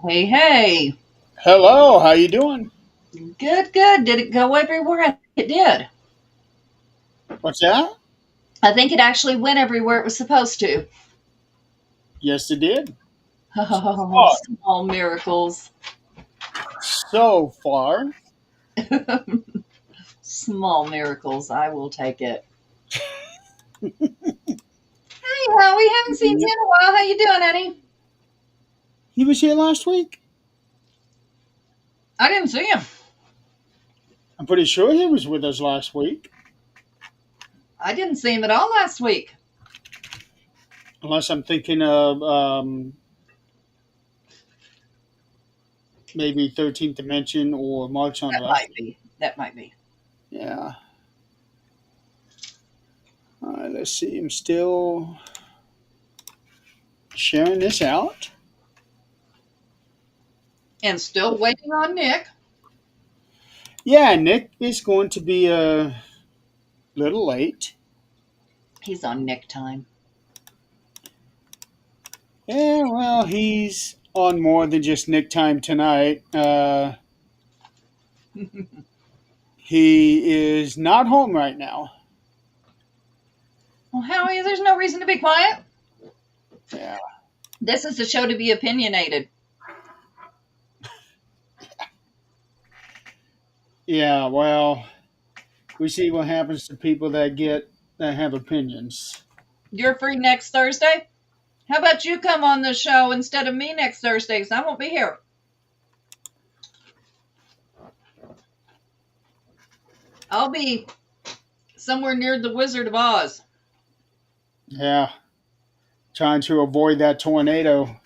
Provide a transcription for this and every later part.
Hey, hey. Hello, how you doing? Good, good. Did it go everywhere? I think it did. What's that? I think it actually went everywhere it was supposed to. Yes, it did. Oh, Oh, small miracles. so far. Small miracles. I will take it. Hey, Howie. Haven't seen you Yeah. in a while. How you doing, Eddie? He was here last week. I didn't see him. I'm pretty sure he was with us last week, I didn't see him at all last week. unless I'm thinking of maybe 13th Dimension or March on That Left. might be. That might be. Yeah. All right, let's see. I'm still sharing this out. And still waiting on Nick. Yeah, Nick is going to be a little late. He's on Nick time. Yeah, well, he's on more than just Nick time tonight. He is not home right now. Well, Howie, there's no reason to be quiet. Yeah. This is a show to be opinionated. Yeah, well, we see what happens to people that have opinions. You're free next Thursday? How about you come on the show instead of me next Thursday? Because I won't be here. I'll be somewhere near the Wizard of Oz. Yeah, trying to avoid that tornado.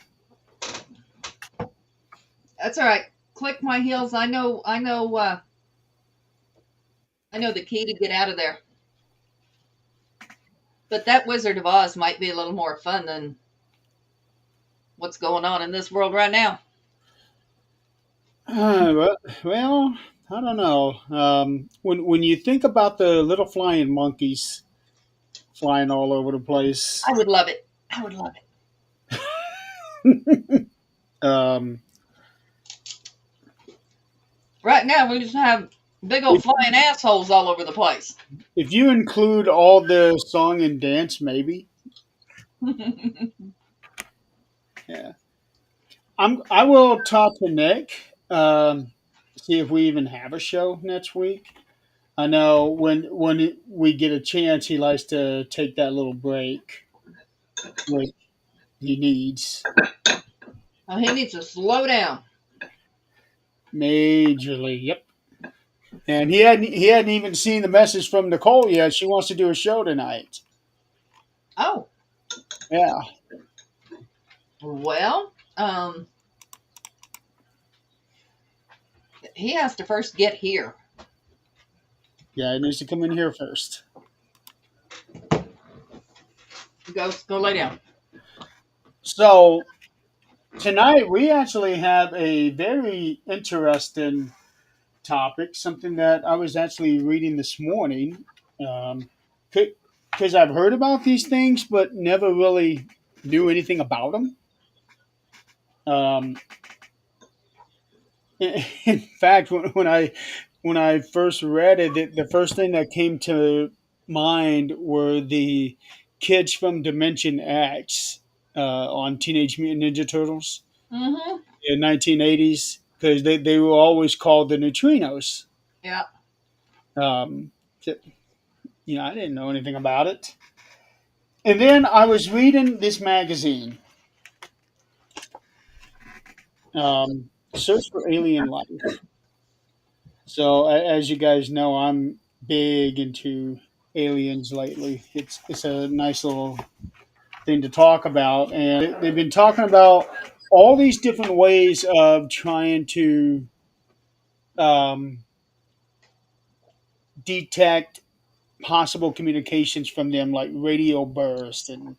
That's all right. Click my heels. I know the key to get out of there. But that Wizard of Oz might be a little more fun than what's going on in this world right now. Well, I don't know. When you think about the little flying monkeys flying all over the place, I would love it. I would love it. um, Right now, we just have big old if flying assholes all over the place. if you include all the song and dance, maybe. Yeah, I will talk to Nick. See if we even have a show next week. I know when we get a chance, he likes to take that little break, like he needs Oh, he needs to slow down. majorly. Yep. And he hadn't even seen the message from Nicole yet. She wants to do a show tonight. Oh, Yeah. well, he has to first get here. Yeah, he needs to come in here first. Go lay down. So tonight we actually have a very interesting topic, something that I was actually reading this morning. Um, because I've heard about these things, but never really knew anything about them. Um, in fact, when I first read it, the first thing that came to mind were the kids from Dimension X on Teenage Mutant Ninja Turtles Mm-hmm. in 1980s, because they were always called the Neutrinos. Yeah. Um, I didn't know anything about it. And then I was reading this magazine, Search for Alien Life. So, as you guys know, I'm big into aliens lately. It's a nice little thing to talk about, and they've been talking about all these different ways of trying to um, detect possible communications from them, like radio bursts and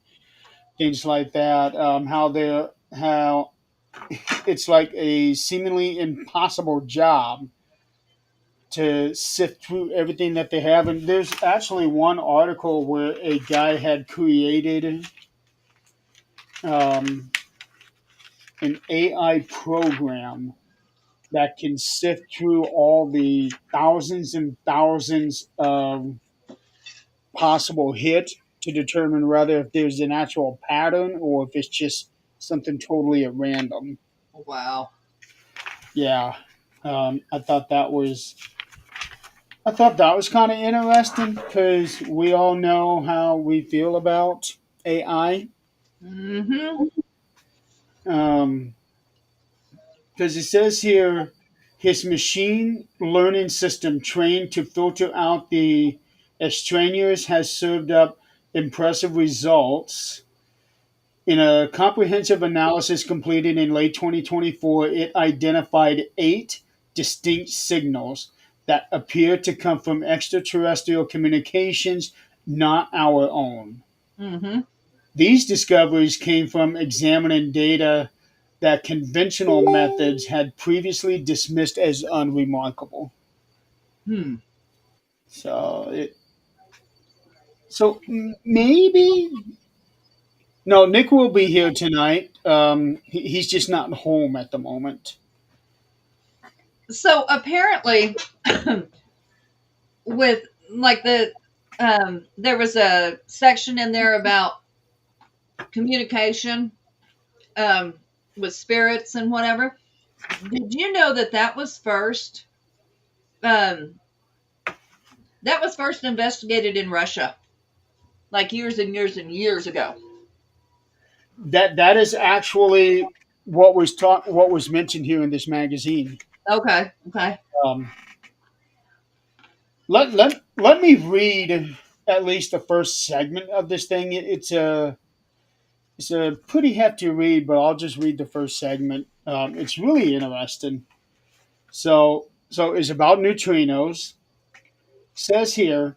things like that. How it's like a seemingly impossible job to sift through everything that they have. And there's actually one article where a guy had created um, an AI program that can sift through all the thousands and thousands of possible hits to determine whether if there's an actual pattern or if it's just something totally at random. Wow. Yeah, I thought that was kind of interesting because we all know how we feel about AI. Mm-hmm. Um, because it says here his machine learning system trained to filter out the extraneous has served up impressive results. In a comprehensive analysis completed in late 2024, it identified 8 distinct signals that appear to come from extraterrestrial communications, not our own. Mm-hmm. These discoveries came from examining data that conventional methods had previously dismissed as unremarkable. Hmm. So, maybe no. Nick will be here tonight. He's just not home at the moment. So apparently, with like there was a section in there about communication um, with spirits and whatever. Did you know that um, that was first investigated in Russia, like years and years and years ago? That is actually what was mentioned here in this magazine. Okay, okay. Um, let me read at least the first segment of this thing. It's a pretty hefty read, but I'll just read the first segment. It's really interesting. So it's about neutrinos. Says here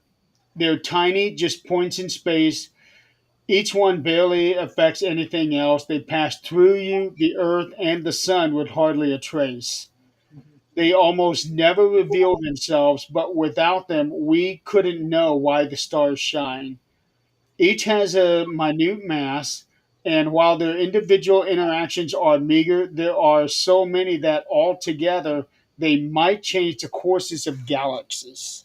they're tiny, just points in space. Each one barely affects anything else. They pass through you, the Earth, and the Sun with hardly a trace. They almost never reveal themselves, but without them, we couldn't know why the stars shine. Each has a minute mass, and while their individual interactions are meager, there are so many that altogether they might change the courses of galaxies.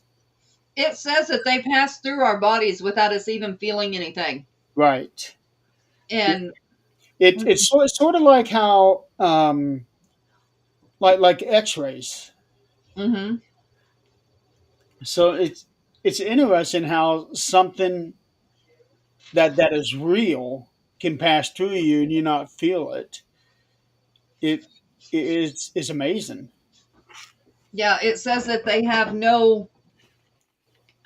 It says that they pass through our bodies without us even feeling anything. Right. And Sort of like how like X-rays. mm-hmm. So it's interesting how something that is real can pass through you and you not feel it. It it's amazing. Yeah, it says that they have no.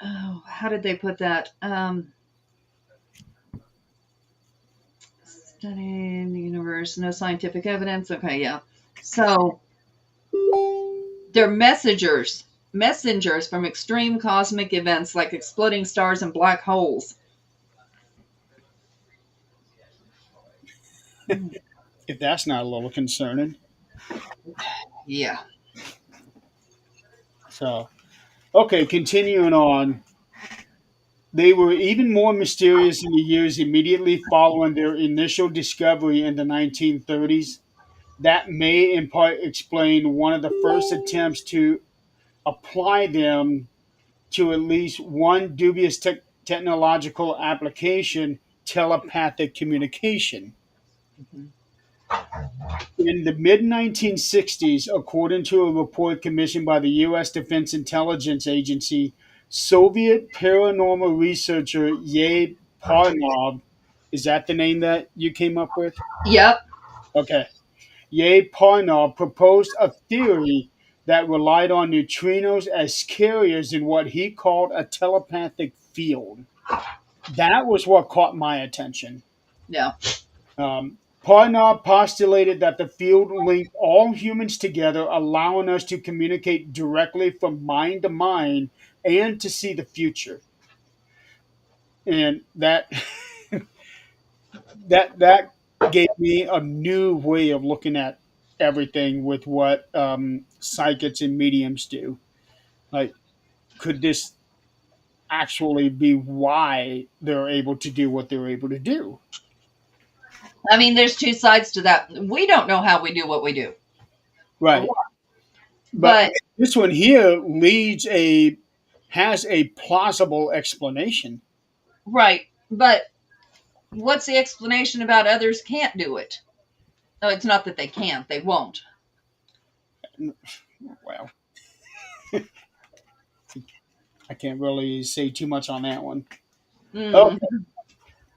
Oh, how did they put that? Studying the universe, no scientific evidence. Okay, yeah. So they're messengers from extreme cosmic events like exploding stars and black holes. If that's not a little concerning. Yeah. So okay, continuing on. They were even more mysterious in the years immediately following their initial discovery in the 1930s. That may in part explain one of the first attempts to apply them to at least one dubious technological application: telepathic communication. Mhm. In the mid 1960s, according to a report commissioned by the U.S. Defense Intelligence Agency, Soviet paranormal researcher Yay Parnov, is that the name that you came up with? Yep. Okay. Yay Parnov proposed a theory that relied on neutrinos as carriers in what he called a telepathic field. That was what caught my attention. Yeah. Parnov postulated that the field linked all humans together, allowing us to communicate directly from mind to mind and to see the future. And that gave me a new way of looking at everything with what psychics and mediums do. Like, could this actually be why they're able to do what they're able to do? I mean, there's two sides to that. We don't know how we do what we do, or Right. what, But but this one here leads a has a plausible explanation. right. But what's the explanation about others can't do it? No, it's not that they can't; they won't. Well, I can't really say too much on that one. Mm, Okay.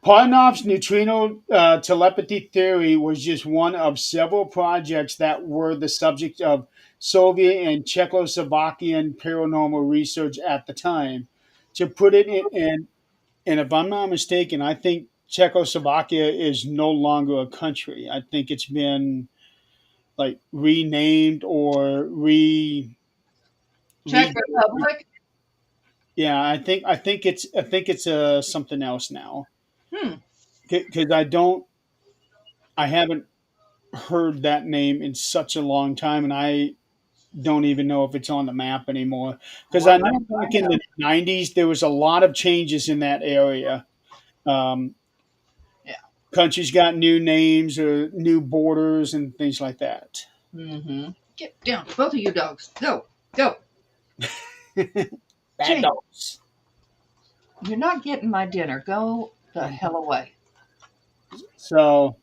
Parnov's neutrino telepathy theory was just one of several projects that were the subject of Soviet and Czechoslovakian paranormal research at the time. To put it and if I'm not mistaken, I think Czechoslovakia is no longer a country. I think it's been like renamed or Czech re Republic. yeah. I think it's something else now Hmm. because I haven't heard that name in such a long time, and I don't even know if it's on the map anymore. Because Well, I know back in the '90s there was a lot of changes in that area. Um, yeah. Countries got new names or new borders and things like that. Mm-hmm. Get down, both of you dogs. Go, go. Bad Jane, dogs. you're not getting my dinner. Go the hell away. So,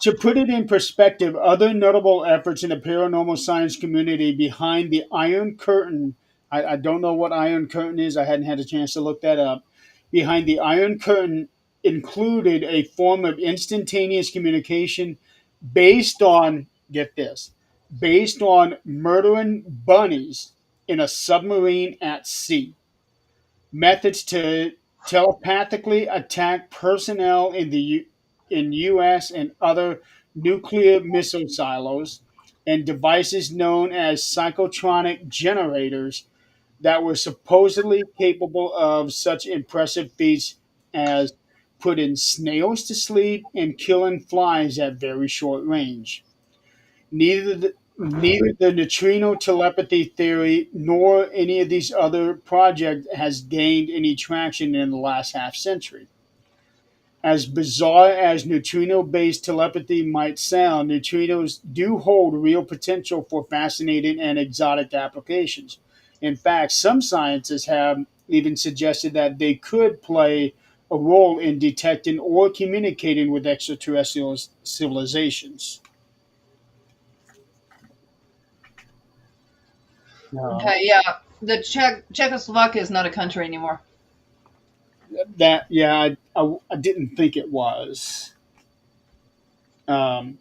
to put it in perspective, other notable efforts in the paranormal science community behind the Iron Curtain. I don't know what Iron Curtain is. I hadn't had a chance to look that up. Behind the Iron Curtain included a form of instantaneous communication based on, get this, based on murdering bunnies in a submarine at sea. Methods to telepathically attack personnel in U.S. and other nuclear missile silos, and devices known as psychotronic generators that were supposedly capable of such impressive feats as putting snails to sleep and killing flies at very short range. Neither the neutrino telepathy theory nor any of these other projects has gained any traction in the last half century. As bizarre as neutrino based telepathy might sound, neutrinos do hold real potential for fascinating and exotic applications. In fact, some scientists have even suggested that they could play a role in detecting or communicating with extraterrestrial civilizations. Um, Okay, yeah. The Czechoslovakia is not a country anymore. that yeah, I didn't think it was. Um,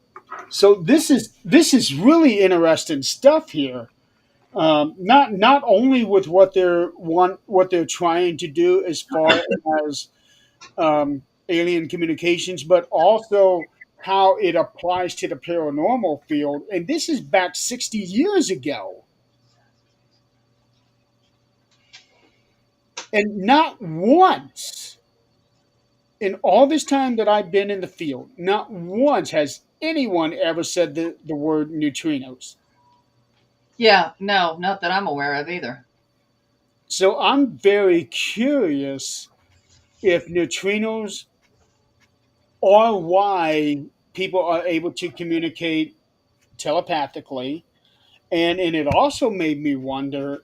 so this is really interesting stuff here. Not only with what they're trying to do as far as alien communications, but also how it applies to the paranormal field. And this is back 60 years ago, and not once in all this time that I've been in the field, not once has anyone ever said the word neutrinos. Yeah, no, not that I'm aware of either. So I'm very curious if neutrinos are why people are able to communicate telepathically. And it also made me wonder,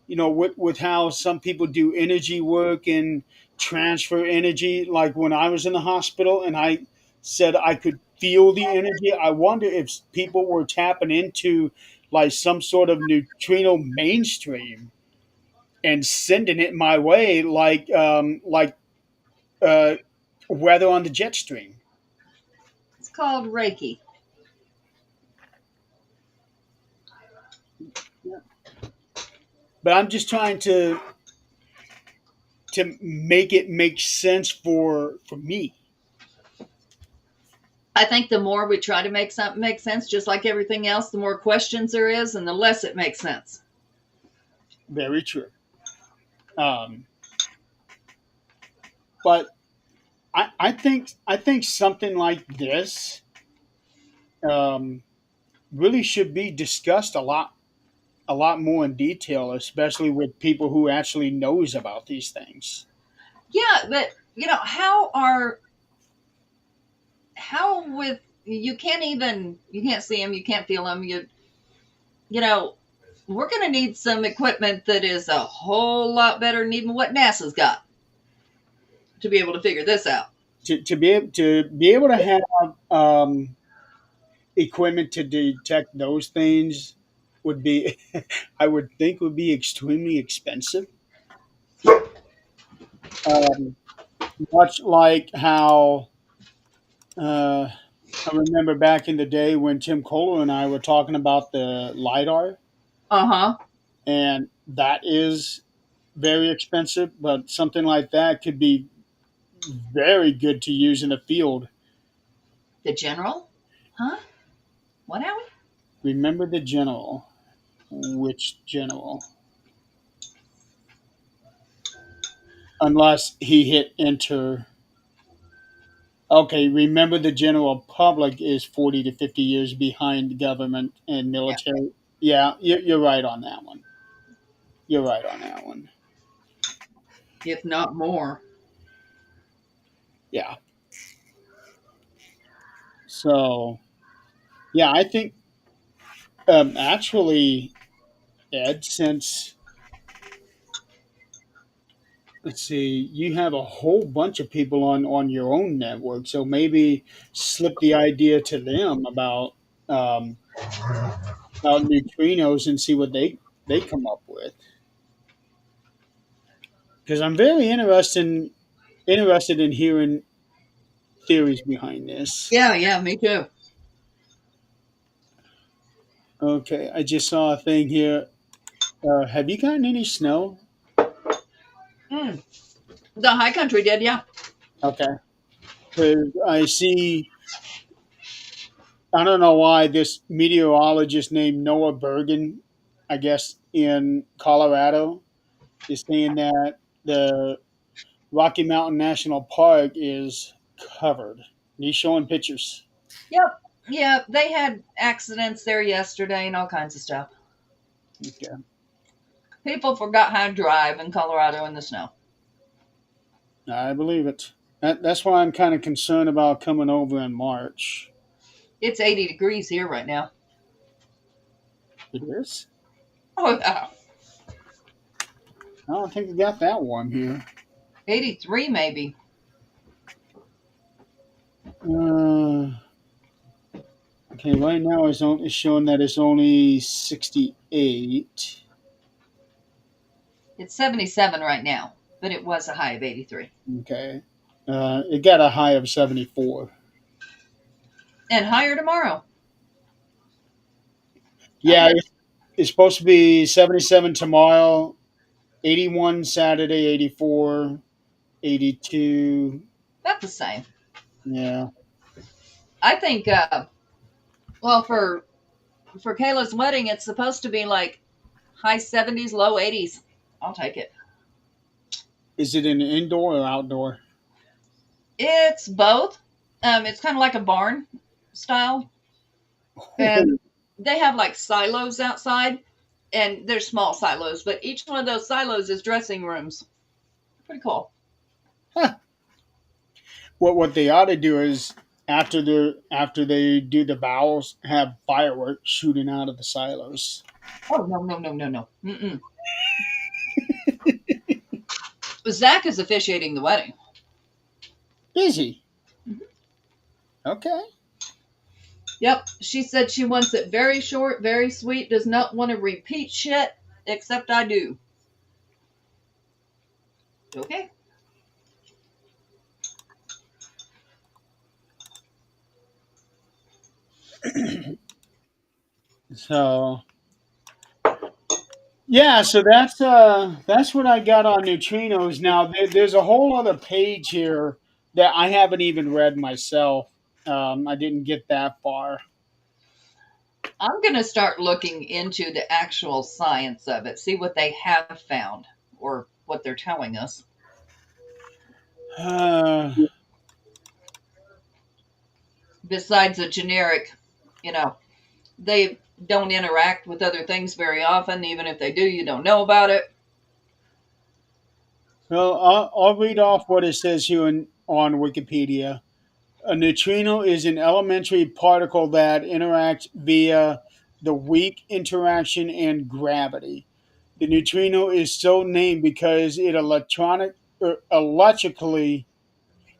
with how some people do energy work and transfer energy. Like when I was in the hospital and I said I could feel the energy, I wonder if people were tapping into like some sort of neutrino mainstream and sending it my way, uh, weather on the jet stream. It's called Reiki. But I'm just trying to make it make sense for me. I think the more we try to make something make sense, just like everything else, the more questions there is and the less it makes sense. Very true. Um, but I think something like this um, really should be discussed a lot more in detail, especially with people who actually knows about these things. Yeah, but how are how with you can't see them, you can't feel them. You know, we're going to need some equipment that is a whole lot better than even what NASA's got to be able to figure this out. To be able to have equipment to detect those things would be, I would think, would be extremely expensive. Um, Much like how uh, I remember back in the day when Tim Kohler and I were talking about the lidar, Uh huh. and that is very expensive, but something like that could be very good to use in the field. The general? Huh? What, Howie? Remember the general. Which general? Unless he hit enter. Okay, remember the general public is 40 to 50 years behind government and Yeah. military. Yeah, you're right on that one. You're right on that one. If not more. Yeah. So, yeah, I think actually, Ed, since let's see, you have a whole bunch of people on your own network, so maybe slip the idea to them um, about neutrinos and see what they come up with. Because I'm very interested in hearing theories behind this. Yeah, yeah, me too. Okay, I just saw a thing here. Have you gotten any snow? Mm. The high country did, yeah. Okay, because I see. I don't know why this meteorologist named Noah Bergen, I guess in Colorado, is saying that the Rocky Mountain National Park is covered. He's showing pictures. Yep. Yeah, they had accidents there yesterday and all kinds of stuff. Okay, People forgot how to drive in Colorado in the snow. I believe it. That's why I'm kind of concerned about coming over in March. It's 80 degrees here right now. It is. Oh, yeah. I don't think it got that warm here. 83 maybe. Uh, okay, right now it's showing that it's only 68. It's 77 right now, but it was a high of 83. Okay, it got a high of 74. And higher tomorrow. I Yeah, bet it's supposed to be 77 tomorrow, 81 Saturday, 84, 82. about the same. Yeah. I think, well, for Kayla's wedding, it's supposed to be like high 70s, low 80s. I'll take it. Is it an indoor or outdoor? It's both. It's kind of like a barn style, and they have like silos outside, and they're small silos, but each one of those silos is dressing rooms. Pretty cool. Huh. What they ought to do is after they do the bowels, have fireworks shooting out of the silos. Oh no no no no no. Mm-mm. Zach is officiating the wedding. Is he? Okay. Yep, she said she wants it very short, very sweet. Does not want to repeat shit, except I do. Okay. So yeah, so that's what I got on neutrinos. Now there's a whole other page here that I haven't even read myself. I didn't get that far. I'm going to start looking into the actual science of it, see what they have found or what they're telling us. Uh, Besides a generic, you know, they don't interact with other things very often. Even if they do, you don't know about it. well, I'll read off what it says here on Wikipedia. A neutrino is an elementary particle that interacts via the weak interaction and gravity. The neutrino is so named because electrically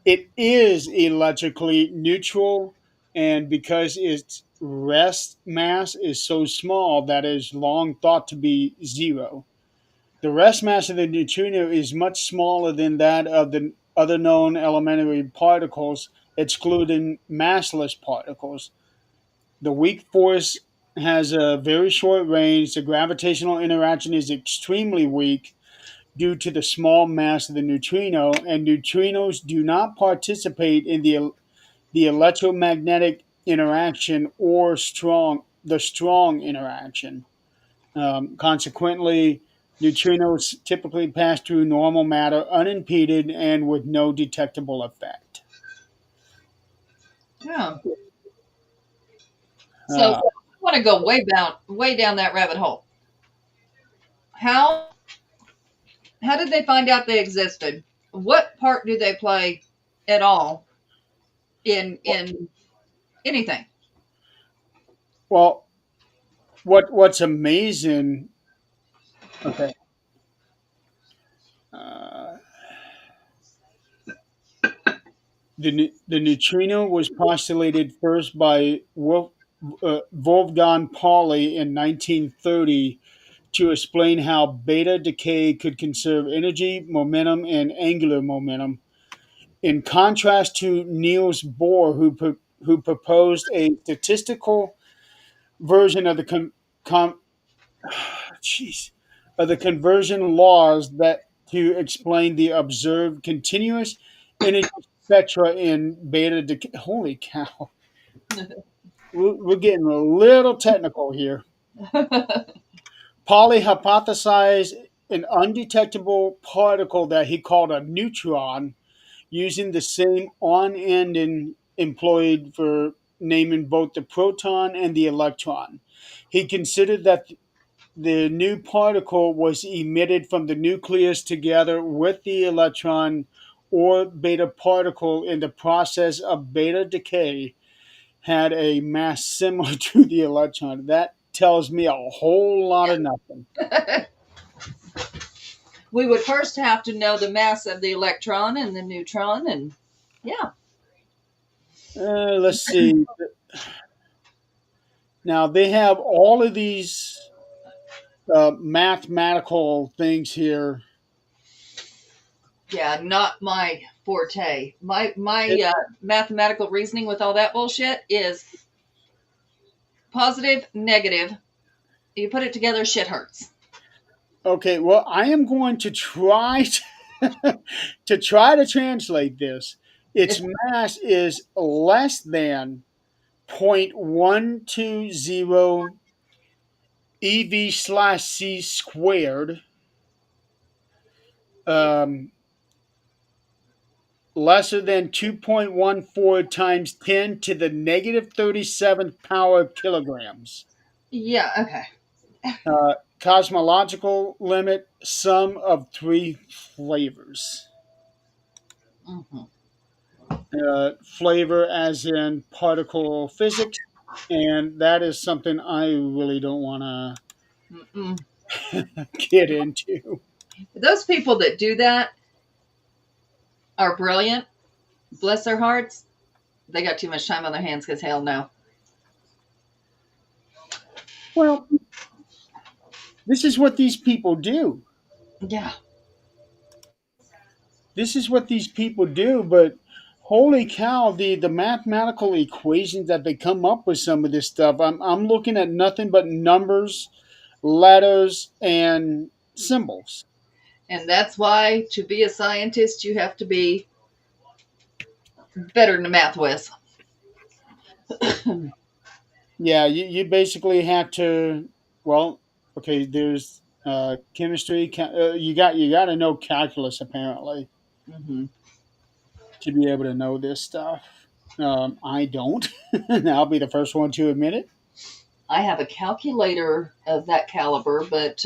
it is electrically neutral, and because its rest mass is so small that it is long thought to be zero. The rest mass of the neutrino is much smaller than that of the other known elementary particles, excluding massless particles. The weak force has a very short range. The gravitational interaction is extremely weak due to the small mass of the neutrino, and neutrinos do not participate in the electromagnetic interaction or strong interaction. Consequently, neutrinos typically pass through normal matter unimpeded and with no detectable effect. Yeah. So Uh, I want to go way down that rabbit hole. How how did they find out they existed? What part do they play at all in anything? well, what's amazing? Okay, uh, the neutrino was postulated first by Wolfgang Pauli in 1930 to explain how beta decay could conserve energy, momentum, and angular momentum. In contrast to Niels Bohr, who proposed a statistical version of jeez, of the conversion laws that to explain the observed continuous energy spectra in beta decay. Holy cow! We're getting a little technical here. Pauli hypothesized an undetectable particle that he called a neutron, using the same on ending employed for naming both the proton and the electron. He considered that the new particle was emitted from the nucleus together with the electron or beta particle in the process of beta decay had a mass similar to the electron. That tells me a whole lot of nothing. We would first have to know the mass of the electron and the neutron, and yeah, Let's see. Now they have all of these mathematical things here. yeah, not my forte. My It- mathematical reasoning with all that bullshit is positive, negative. You put it together, shit hurts. okay, well, I am going to try to try to translate this. Its mass is less than 0.120 ev slash c squared, um, lesser than 2.14 times 10 to the negative 37th power of kilograms. Yeah, okay. Cosmological limit, sum of three flavors. Hmm. Flavor as in particle physics, and that is something I really don't want Mm-mm. to get into. Those people that do that are brilliant. Bless their hearts. They got too much time on their hands because hell no. Well, this is what these people do. Yeah. This is what these people do, but holy cow, the mathematical equations that they come up with some of this stuff, I'm looking at nothing but numbers, letters, and symbols. And that's why to be a scientist, you have to be better than math whiz. Yeah, you basically have to. Well, okay. There's chemistry. You got to know calculus apparently Hmm. to be able to know this stuff. I don't. I'll be the first one to admit it. I have a calculator of that caliber, but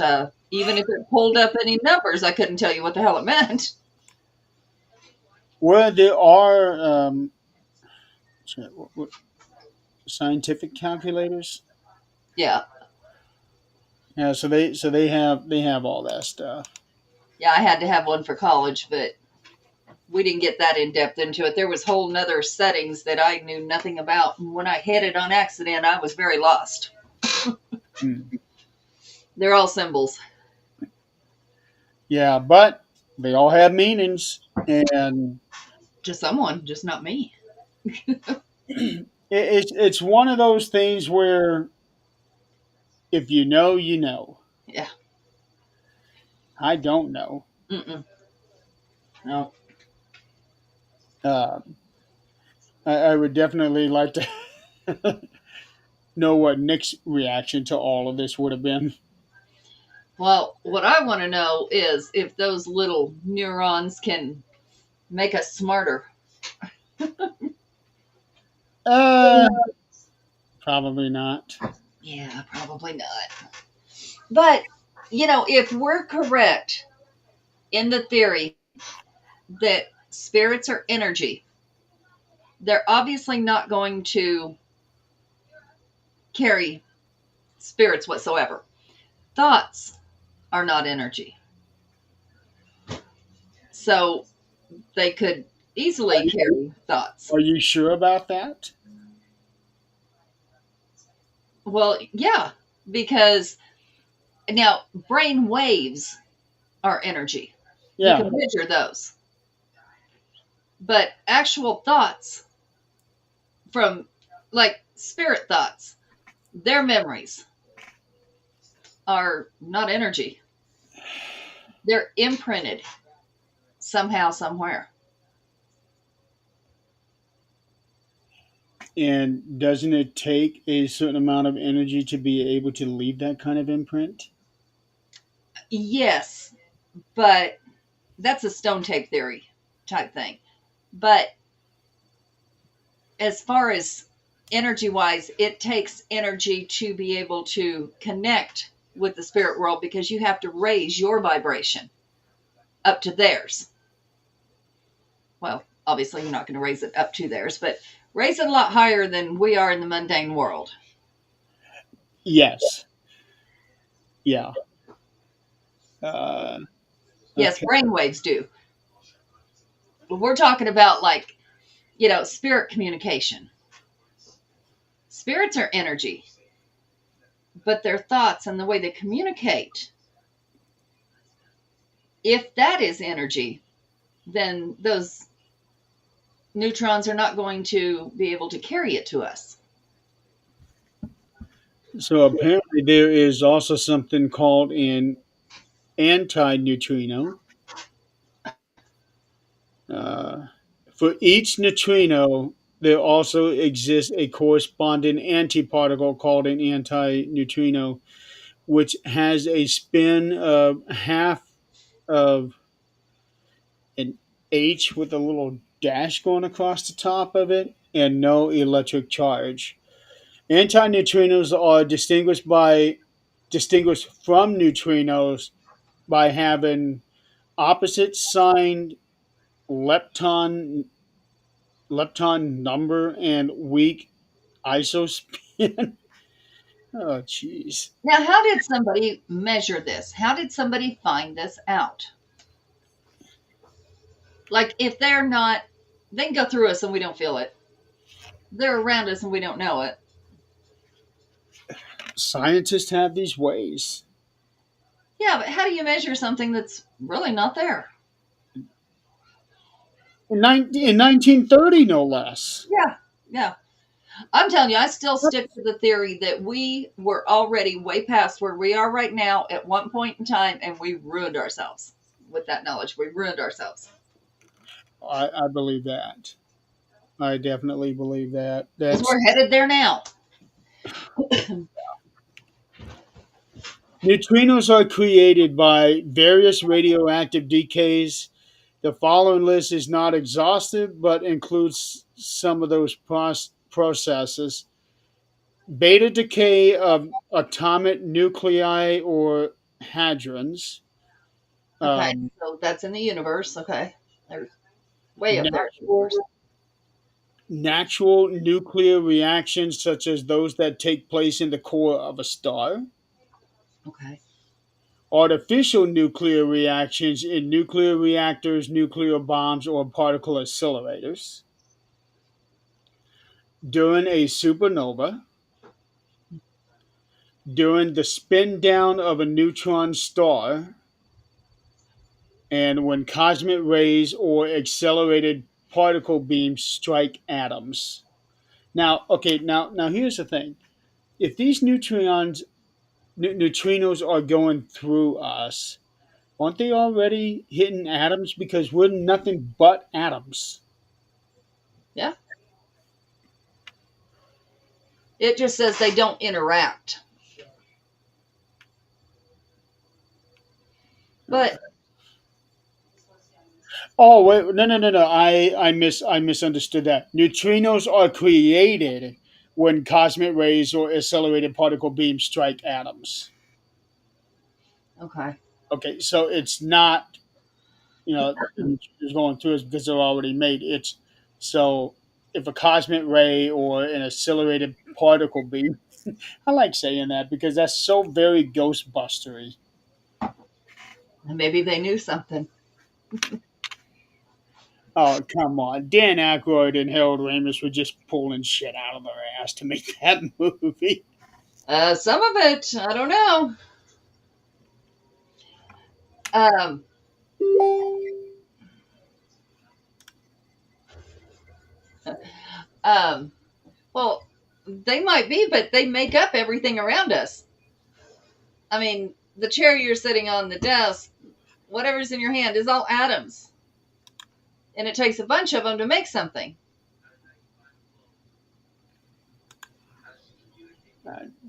even if it pulled up any numbers, I couldn't tell you what the hell it meant. Well, there are what, scientific calculators. Yeah. Yeah, so they have all that stuff. Yeah, I had to have one for college, but we didn't get that in depth into it. There was whole nother settings that I knew nothing about. And when I hit it on accident, I was very lost. Hmm. They're all symbols Yeah, but they all have meanings, and to someone, just not me. it's one of those things where if you know, you know. Yeah. I don't know. Mm-mm. No. Uh, I would definitely like to know what Nick's reaction to all of this would have been. Well, what I want to know is if those little neurons can make us smarter. Uh, Probably not. Yeah, probably not. But, if we're correct in the theory that spirits are energy, they're obviously not going to carry spirits whatsoever. Thoughts are not energy. So they could easily carry thoughts. Are you sure about that? Well, yeah, because now brain waves are energy. You Yeah, can measure those. But actual thoughts from like spirit thoughts, their memories are not energy. They're imprinted somehow, somewhere. and doesn't it take a certain amount of energy to be able to leave that kind of imprint? Yes, but that's a stone tape theory type thing. But as far as energy wise, it takes energy to be able to connect with the spirit world because you have to raise your vibration up to theirs. Well, obviously, you're not going to raise it up to theirs, but raise it a lot higher than we are in the mundane world. Yes. Yeah. Uh, Yes, okay. brainwaves do. But we're talking about like, spirit communication. Spirits are energy, but their thoughts and the way they communicate, if that is energy, then those neutrons are not going to be able to carry it to us. So apparently there is also something called an anti-neutrino. Uh, for each neutrino, there also exists a corresponding antiparticle called an anti-neutrino, which has a spin of half of an H with a little dash going across the top of it and no electric charge. Antineutrinos are distinguished from neutrinos by having opposite signed lepton number and weak isospin. Oh, jeez. Now, how did somebody measure this? How did somebody find this out? Like, if they're not, they can go through us and we don't feel it. They're around us and we don't know it. Scientists have these ways. Yeah, but how do you measure something that's really not there? In 1930, no less. Yeah, yeah. I'm telling you, I still stick to the theory that we were already way past where we are right now at one point in time, and we ruined ourselves with that knowledge. We ruined ourselves I believe that. I definitely believe that. because That's we're headed there now. neutrinos are created by various radioactive decays. The following list is not exhaustive, but includes some of those processes. Beta decay of atomic nuclei or hadrons. Okay, Um, so that's in the universe. Okay, they're way up there in the natural universe. natural nuclear reactions, such as those that take place in the core of a star, Okay. artificial nuclear reactions in nuclear reactors, nuclear bombs, or particle accelerators, during a supernova, during the spin down of a neutron star, and when cosmic rays or accelerated particle beams strike atoms. Now, okay, now here's the thing. If these neutrinos are going through us, aren't they already hitting atoms because we're nothing but atoms? Yeah. It just says they don't interact. But Oh wait, no. I misunderstood that. Neutrinos are created when cosmic rays or accelerated particle beams strike atoms. okay. Okay, so it's not, the neutrinos going through us because they're already made. It's so if a cosmic ray or an accelerated particle beam, I like saying that because that's so very ghostbustery. Maybe they knew something. Oh, come on. Dan Aykroyd and Harold Ramis were just pulling shit out of their ass to make that movie. Some of it, I don't know. Um, um, well, they might be, but they make up everything around us. I mean, the chair you're sitting on, the desk, whatever's in your hand is all atoms. And it takes a bunch of them to make something.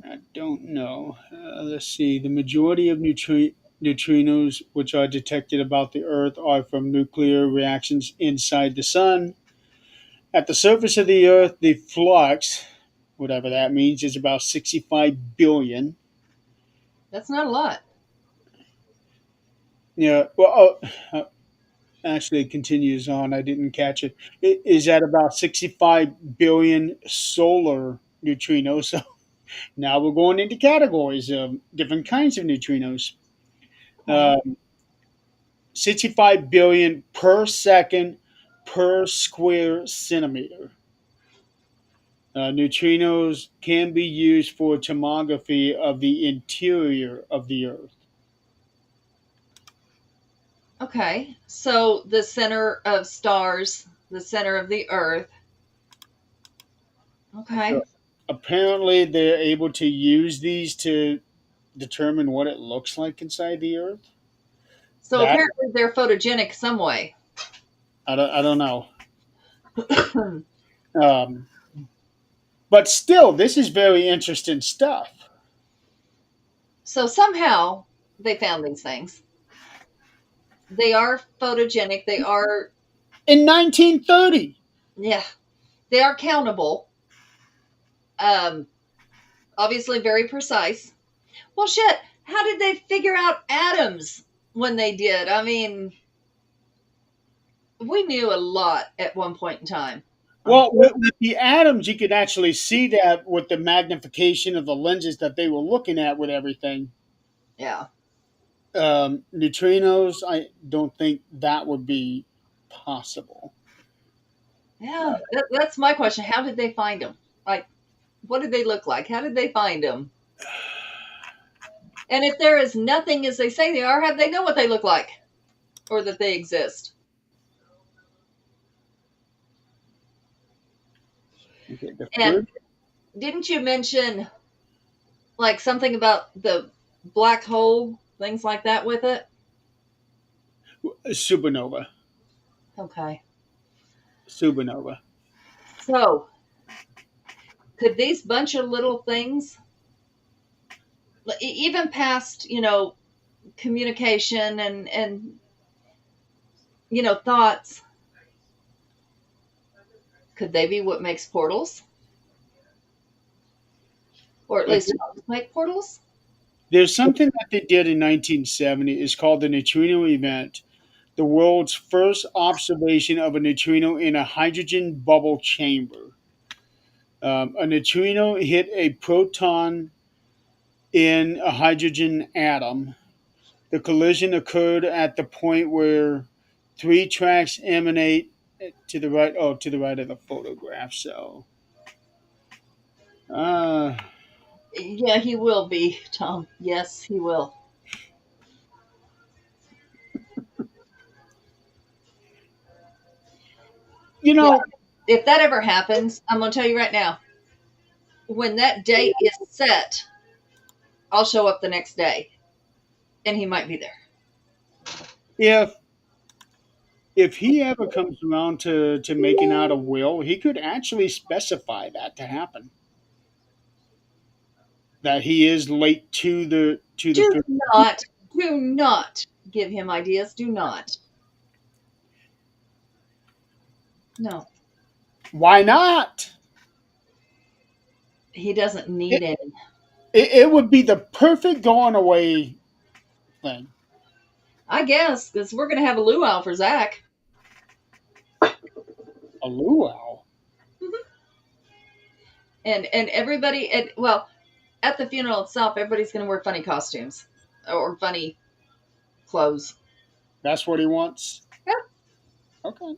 I don't know. Let's see. The majority of neutrinos which are detected about the Earth are from nuclear reactions inside the Sun. At the surface of the Earth, the flux, whatever that means, is about 65 billion. That's not a lot. Yeah, well, actually, it continues on. I didn't catch it. It is at about 65 billion solar neutrinos. So now we're going into categories of different kinds of neutrinos. Okay. Uh, 65 billion per second per square centimeter. Neutrinos can be used for tomography of the interior of the Earth. Okay. So the center of stars, the center of the earth. Okay. So apparently, they're able to use these to determine what it looks like inside the Earth. So That apparently they're photogenic some way. I don't know. Um, but still, this is very interesting stuff. So somehow they found these things. They are photogenic. They are, In 1930, yeah, they are countable. Um, Obviously very precise. Well, shit. How did they figure out atoms when they did? I mean, we knew a lot at one point in time. well, with the atoms, you could actually see that with the magnification of the lenses that they were looking at with everything. Yeah. Neutrinos, I don't think that would be possible. Yeah. That's my question. How did they find them? Like, what did they look like? How did they find them? And if there is nothing as they say they are, how do they know what they look like or that they exist? Okay, the And first didn't you mention like something about the black hole, things like that with it? supernova, Okay. supernova. So, could these bunch of little things, even past, communication and thoughts, could they be what makes portals? Or at Uh, least help make portals? There's something that they did in 1970. It's called the neutrino event. the world's first observation of a neutrino in a hydrogen bubble chamber. A neutrino hit a proton in a hydrogen atom. The collision occurred at the point where three tracks emanate to the right. Oh, to the right of the photograph. So, uh, Yeah, he will be, Tom. Yes, he will. you Yeah. know, If that ever happens, I'm going to tell you right now, when that date is set, I'll show up the next day and he might be there. if he ever comes around to making out a will, he could actually specify that to happen. That he is late to the Do film. not, do not give him ideas. Do not. No, Why not? he doesn't need It, any. it would be the perfect going away thing. I guess, because we're going to have a luau for Zach. A luau. And everybody, well, at the funeral itself, everybody's going to wear funny costumes or funny clothes. That's what he wants. Yep. Okay.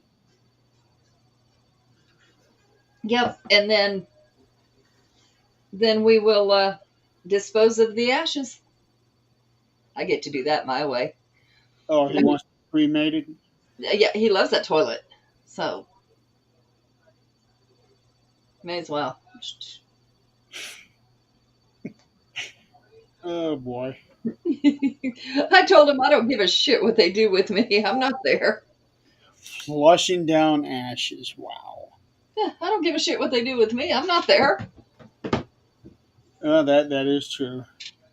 Yep. And then we will dispose of the ashes. I get to do that my way. Oh, he wants cremated. Yeah, he loves that toilet. So, may as well. Oh boy. I told him I don't give a shit what they do with me. I'm not there. Flushing down ashes. Wow. Yeah, I don't give a shit what they do with me. I'm not there. That is true.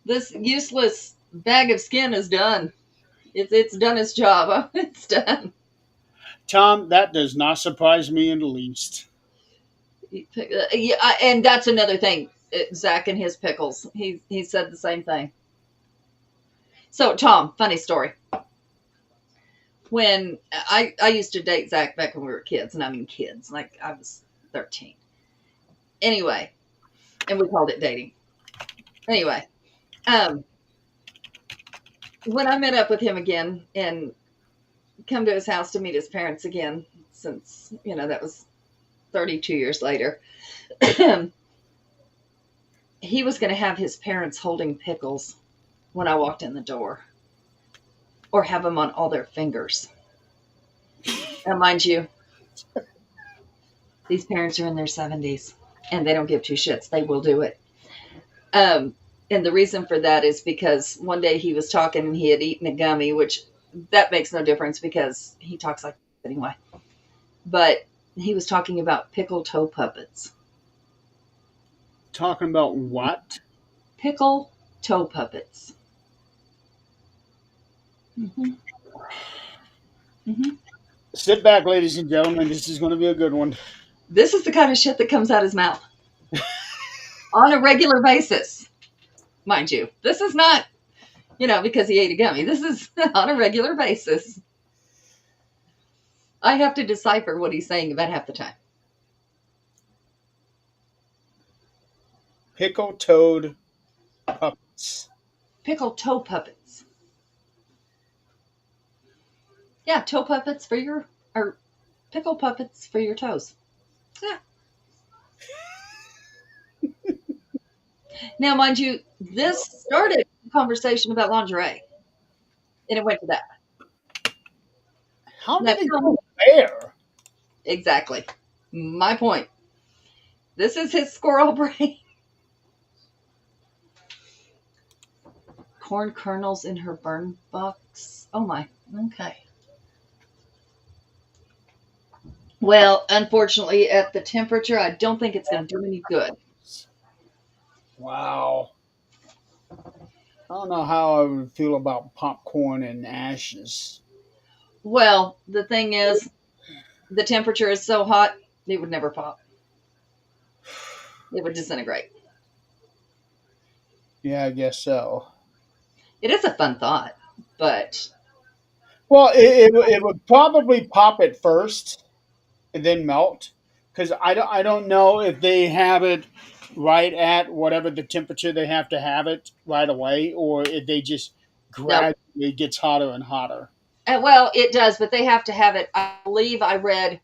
This useless bag of skin is done. It's done its job. It's done. Tom, that does not surprise me in the least. Yeah, and that's another thing. Zach and his pickles. He said the same thing. So Tom, funny story. When I used to date Zach back when we were kids, and I mean kids, like I was 13. Anyway, and we called it dating. Anyway, um, when I met up with him again and come to his house to meet his parents again, since that was 32 years later, he was going to have his parents holding pickles when I walked in the door, or have them on all their fingers. Now, mind you, these parents are in their 70s and they don't give two shits. They will do it. And the reason for that is because one day he was talking and he had eaten a gummy, which that makes no difference because he talks like that anyway. But he was talking about pickle toe puppets. Talking about what? Pickle toe puppets. Mm-hmm. Mm-hmm. Sit back, ladies and gentlemen. This is going to be a good one. This is the kind of shit that comes out his mouth on a regular basis, mind you. This is not, because he ate a gummy. This is on a regular basis. I have to decipher what he's saying about half the time. Pickle toed puppets. Pickle toe puppets. Yeah, toe puppets or pickle puppets for your toes. Yeah. Now, mind you, this started a conversation about lingerie, and it went to that. How Now, did it go there? exactly. My point. This is his squirrel brain. Corn kernels in her burn box. Oh my. Okay. Well, unfortunately, at the temperature, I don't think it's going to do any good. Wow. I don't know how I would feel about popcorn and ashes. Well, the thing is, the temperature is so hot, it would never pop. It would disintegrate. Yeah, I guess so. It is a fun thought, but Well, it would probably pop at first and then melt, because I don't know if they have it right at whatever the temperature they have to have it right away, or if they just No. gradually gets hotter and hotter. Well, it does, but they have to have it. I believe I read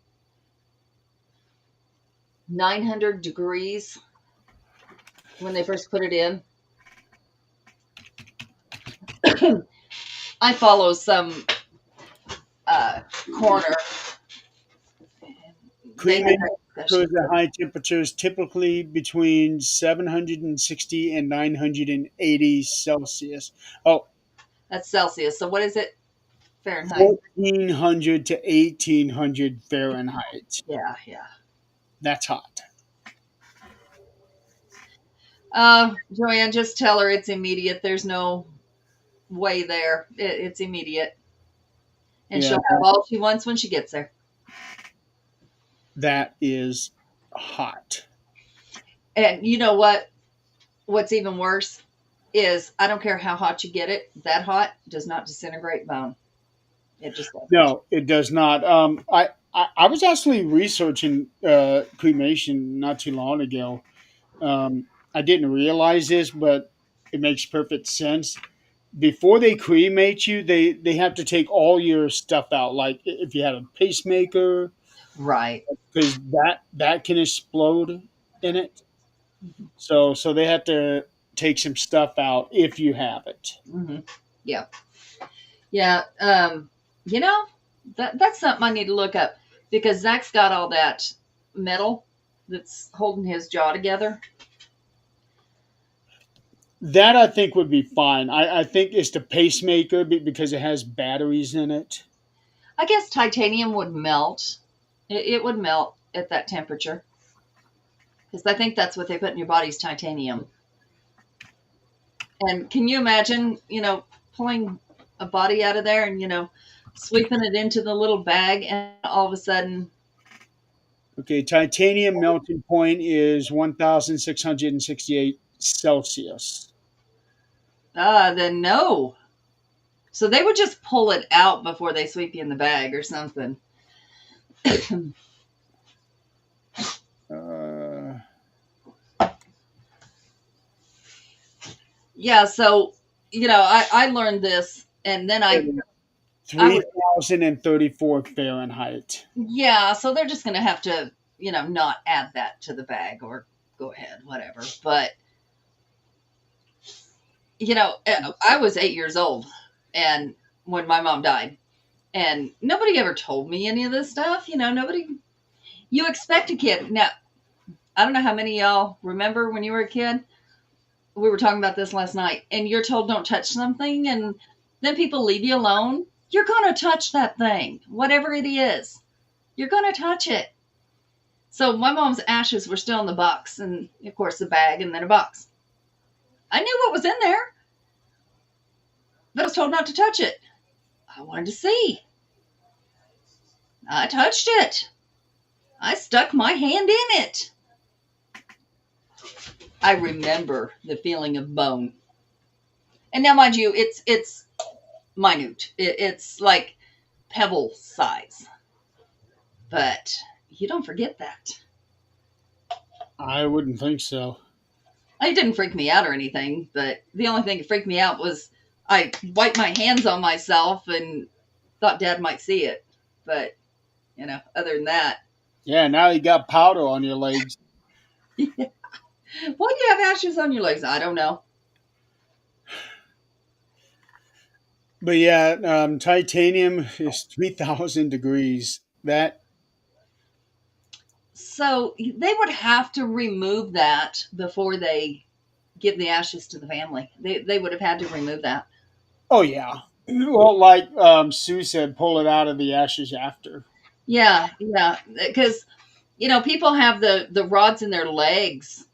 900 degrees when they first put it in. I follow some uh, corner. They had Cremation that discussion. occurs at high temperatures, typically between 760 and 980 Celsius. Oh, That's Celsius. So what is it? Fahrenheit. 1400 to 1800 Fahrenheit. Yeah, yeah. That's hot. Joanne, just tell her it's immediate. There's no way there. It's immediate. And Yeah, she'll have all she wants when she gets there. that is hot. And you know what? What's even worse is I don't care how hot you get it, that hot does not disintegrate bone. It just doesn't. No, it does not. I was actually researching cremation not too long ago. I didn't realize this, but it makes perfect sense. Before they cremate you, they have to take all your stuff out. Like if you had a pacemaker, Right. because that can explode in it. So they have to take some stuff out if you have it. Hmm. Yeah. Yeah. You know, that's something I need to look up because Zach's got all that metal that's holding his jaw together. That I think would be fine. I think it's the pacemaker because it has batteries in it. I guess titanium would melt. It would melt at that temperature because I think that's what they put in your body's titanium. And can you imagine, pulling a body out of there and, sweeping it into the little bag and all of a sudden, Okay, titanium melting point is 1,668 Celsius. then no. So they would just pull it out before they sweep you in the bag or something. Uh, Yeah. So, I learned this and then I would, 3,034 Fahrenheit. yeah. So they're just going to have to, not add that to the bag or go ahead, whatever. But, I was 8 years old and when my mom died and nobody ever told me any of this stuff, nobody, you expect a kid. Now, I don't know how many of y'all remember when you were a kid. We were talking about this last night, and you're told don't touch something, and then people leave you alone. You're going to touch that thing, whatever it is. You're going to touch it. So my mom's ashes were still in the box, and of course the bag, and then a box. I knew what was in there, but I was told not to touch it. I wanted to see. I touched it. I stuck my hand in it. I remember the feeling of bone. And now, mind you, it's minute. It's like pebble size. But you don't forget that. I wouldn't think so. It didn't freak me out or anything, but the only thing that freaked me out was I wiped my hands on myself and thought Dad might see it. But, other than that, Yeah, now you got powder on your legs. why do you have ashes on your legs? I don't know. But yeah, titanium is 3,000 degrees. That So they would have to remove that before they give the ashes to the family. They would have had to remove that. Oh yeah. Well, like Sue said, pull it out of the ashes after. Yeah, yeah, because people have the rods in their legs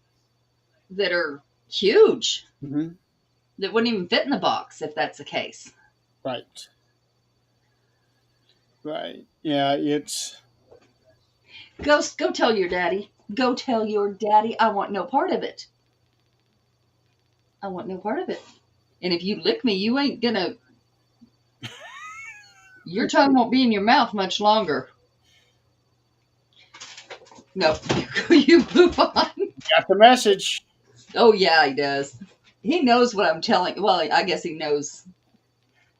that are huge Hmm. that wouldn't even fit in the box if that's the case. Right. Right. Yeah, it's Go tell your daddy. Go tell your daddy. I want no part of it. I want no part of it. And if you lick me, you ain't gonna. Your tongue won't be in your mouth much longer. No, you move on. Got the message. Oh yeah, he does. He knows what I'm telling. Well, I guess he knows.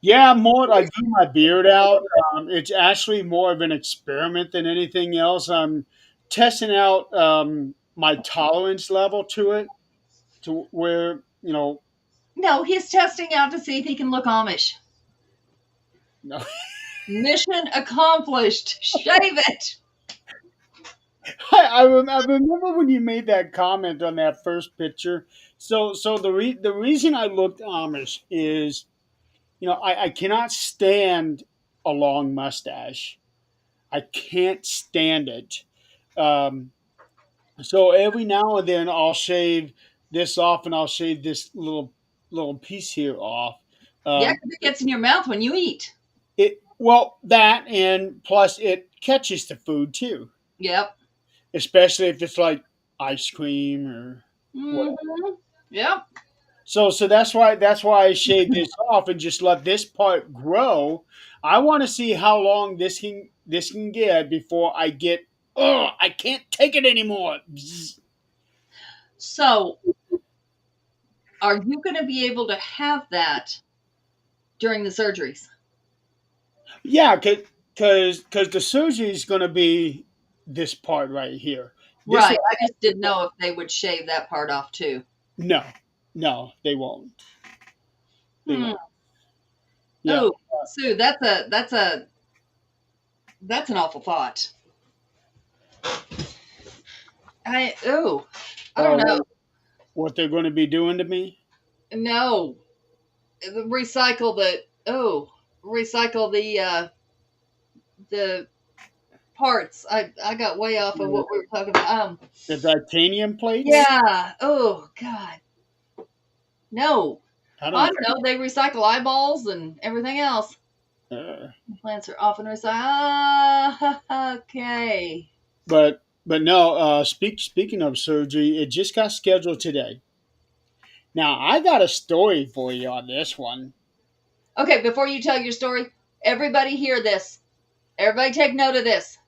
Yeah, more. I grew my beard out. It's actually more of an experiment than anything else. I'm testing out my tolerance level to it, to where No, he's testing out to see if he can look Amish. no. Mission accomplished. Shave it. I remember when you made that comment on that first picture. So the reason I looked Amish is, I cannot stand a long mustache. I can't stand it. Um, so every now and then I'll shave this off, and I'll shave this little piece here off. Yeah, Um, 'cause it gets in your mouth when you eat. that, and plus it catches the food too, Yep. especially if it's like ice cream or whatever. Mm-hmm. Yep. So that's why I shaved this off and just let this part grow. I want to see how long this can get before I get. Oh, I can't take it anymore. Bzz. So, are you going to be able to have that during the surgeries? Yeah, because the surgery is going to be this part right here. This Right. is I just didn't know if they would shave that part off too. no, no, they won't. They Hmm. won't. Yeah. Oh, Sue, that's an awful thought. I don't know. What they're going to be doing to me? No, recycle the recycle the parts. I got way off of what we were talking about. The titanium plates? Yeah. Oh God. No. I I don't. don't know. They recycle eyeballs and everything else. Uh, Plants are often recycled. Ah, okay. but no. Speaking of surgery, it just got scheduled today. Now I got a story for you on this one. Okay, before you tell your story, everybody hear this. Everybody take note of this.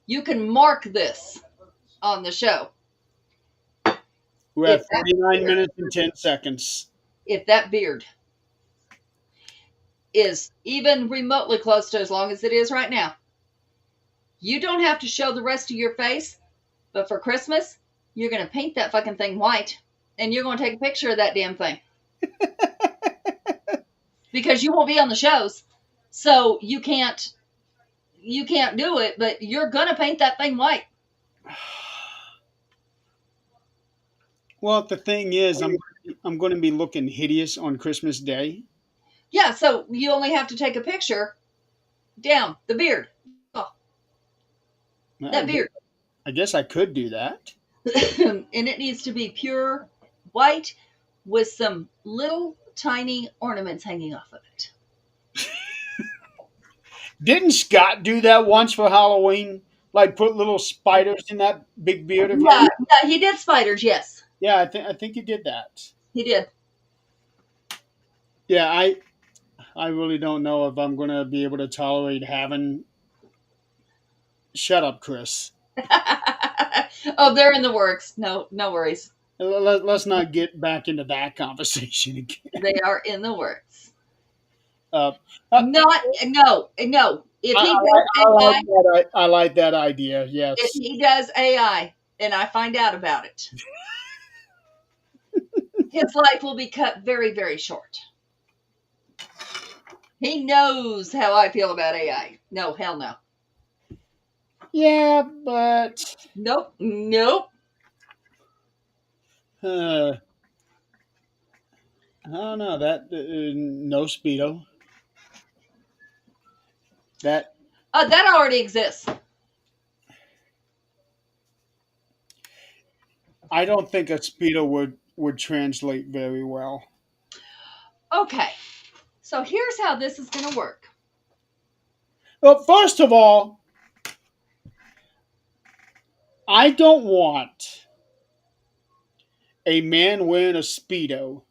You can mark this on the show. We're If at that 49 beard, minutes and 10 seconds. if that beard is even remotely close to as long as it is right now, you don't have to show the rest of your face, but for Christmas, you're going to paint that fucking thing white and you're going to take a picture of that damn thing because you won't be on the shows. So you can't do it, but you're going to paint that thing white. Well, the thing is, I'm going to be looking hideous on Christmas Day. Yeah, so you only have to take a picture down the beard. Oh, I that guess, beard. I guess I could do that. And it needs to be pure white with some little tiny ornaments hanging off of it. Didn't Scott do that once for Halloween? Like put little spiders in that big beard of Yeah, his? yeah, he did spiders. Yes, Yeah, I think he did that. he did. Yeah, I really don't know if I'm going to be able to tolerate having. Shut up, Chris. Oh, they're in the works. No, no worries. Let's not get back into that conversation again. They are in the works. Uh, I, Not no, no. If he does I like AI, that. I like that idea. if Yes. he does AI, and I find out about it, his life will be cut very, very short. He knows how I feel about AI. No, hell no. Yeah, but Nope, nope. uh, I don't know that no speedo. That That already exists. I don't think a speedo would translate very well. Okay, so here's how this is going to work. Well, first of all, I don't want a man wearing a speedo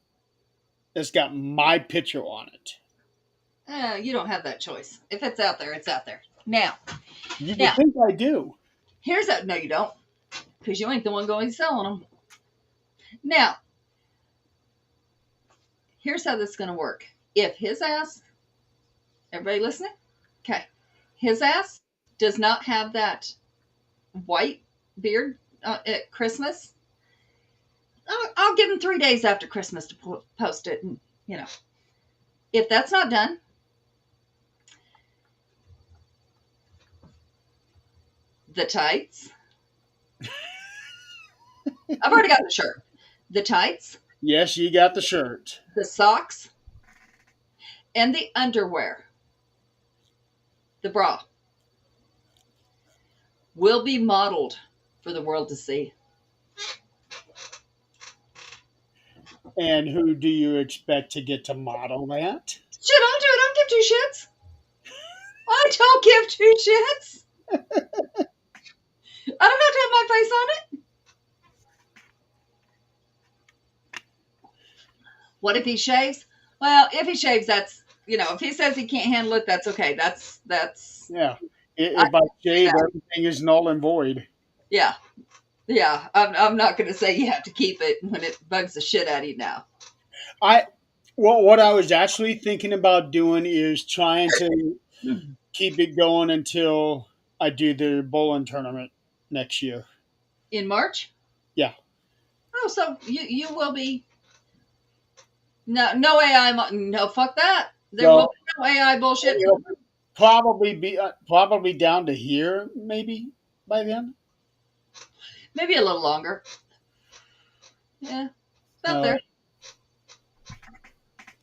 that's got my picture on it. You don't have that choice. If it's out there, it's out there. Now, You would now, think I do. here's a no, you don't, because you ain't the one going selling them. Now, here's how this is going to work. If his ass, everybody listening? Okay. His ass does not have that white beard at Christmas. I'll give him 3 days after Christmas to post it. And, if that's not done, the tights. I've already got the shirt. The tights, Yes, you got the shirt. the socks, and the underwear, the bra, will be modeled for the world to see. And who do you expect to get to model that? Shit, I'll do it. I don't give two shits. I don't give two shits. I don't have to have my face on it. What if he shaves? Well, if he shaves, that's if he says he can't handle it, that's okay. That's Yeah. I, If I shave, everything is null and void. yeah, yeah. I'm not going to say you have to keep it when it bugs the shit out of you now. I Well, what I was actually thinking about doing is trying to keep it going until I do the bowling tournament next year. In March? Yeah. Oh, so you will be no AI no fuck that. There will So be no AI bullshit. it'll probably be probably down to here maybe by then. Maybe a little longer. Yeah, about Uh, there.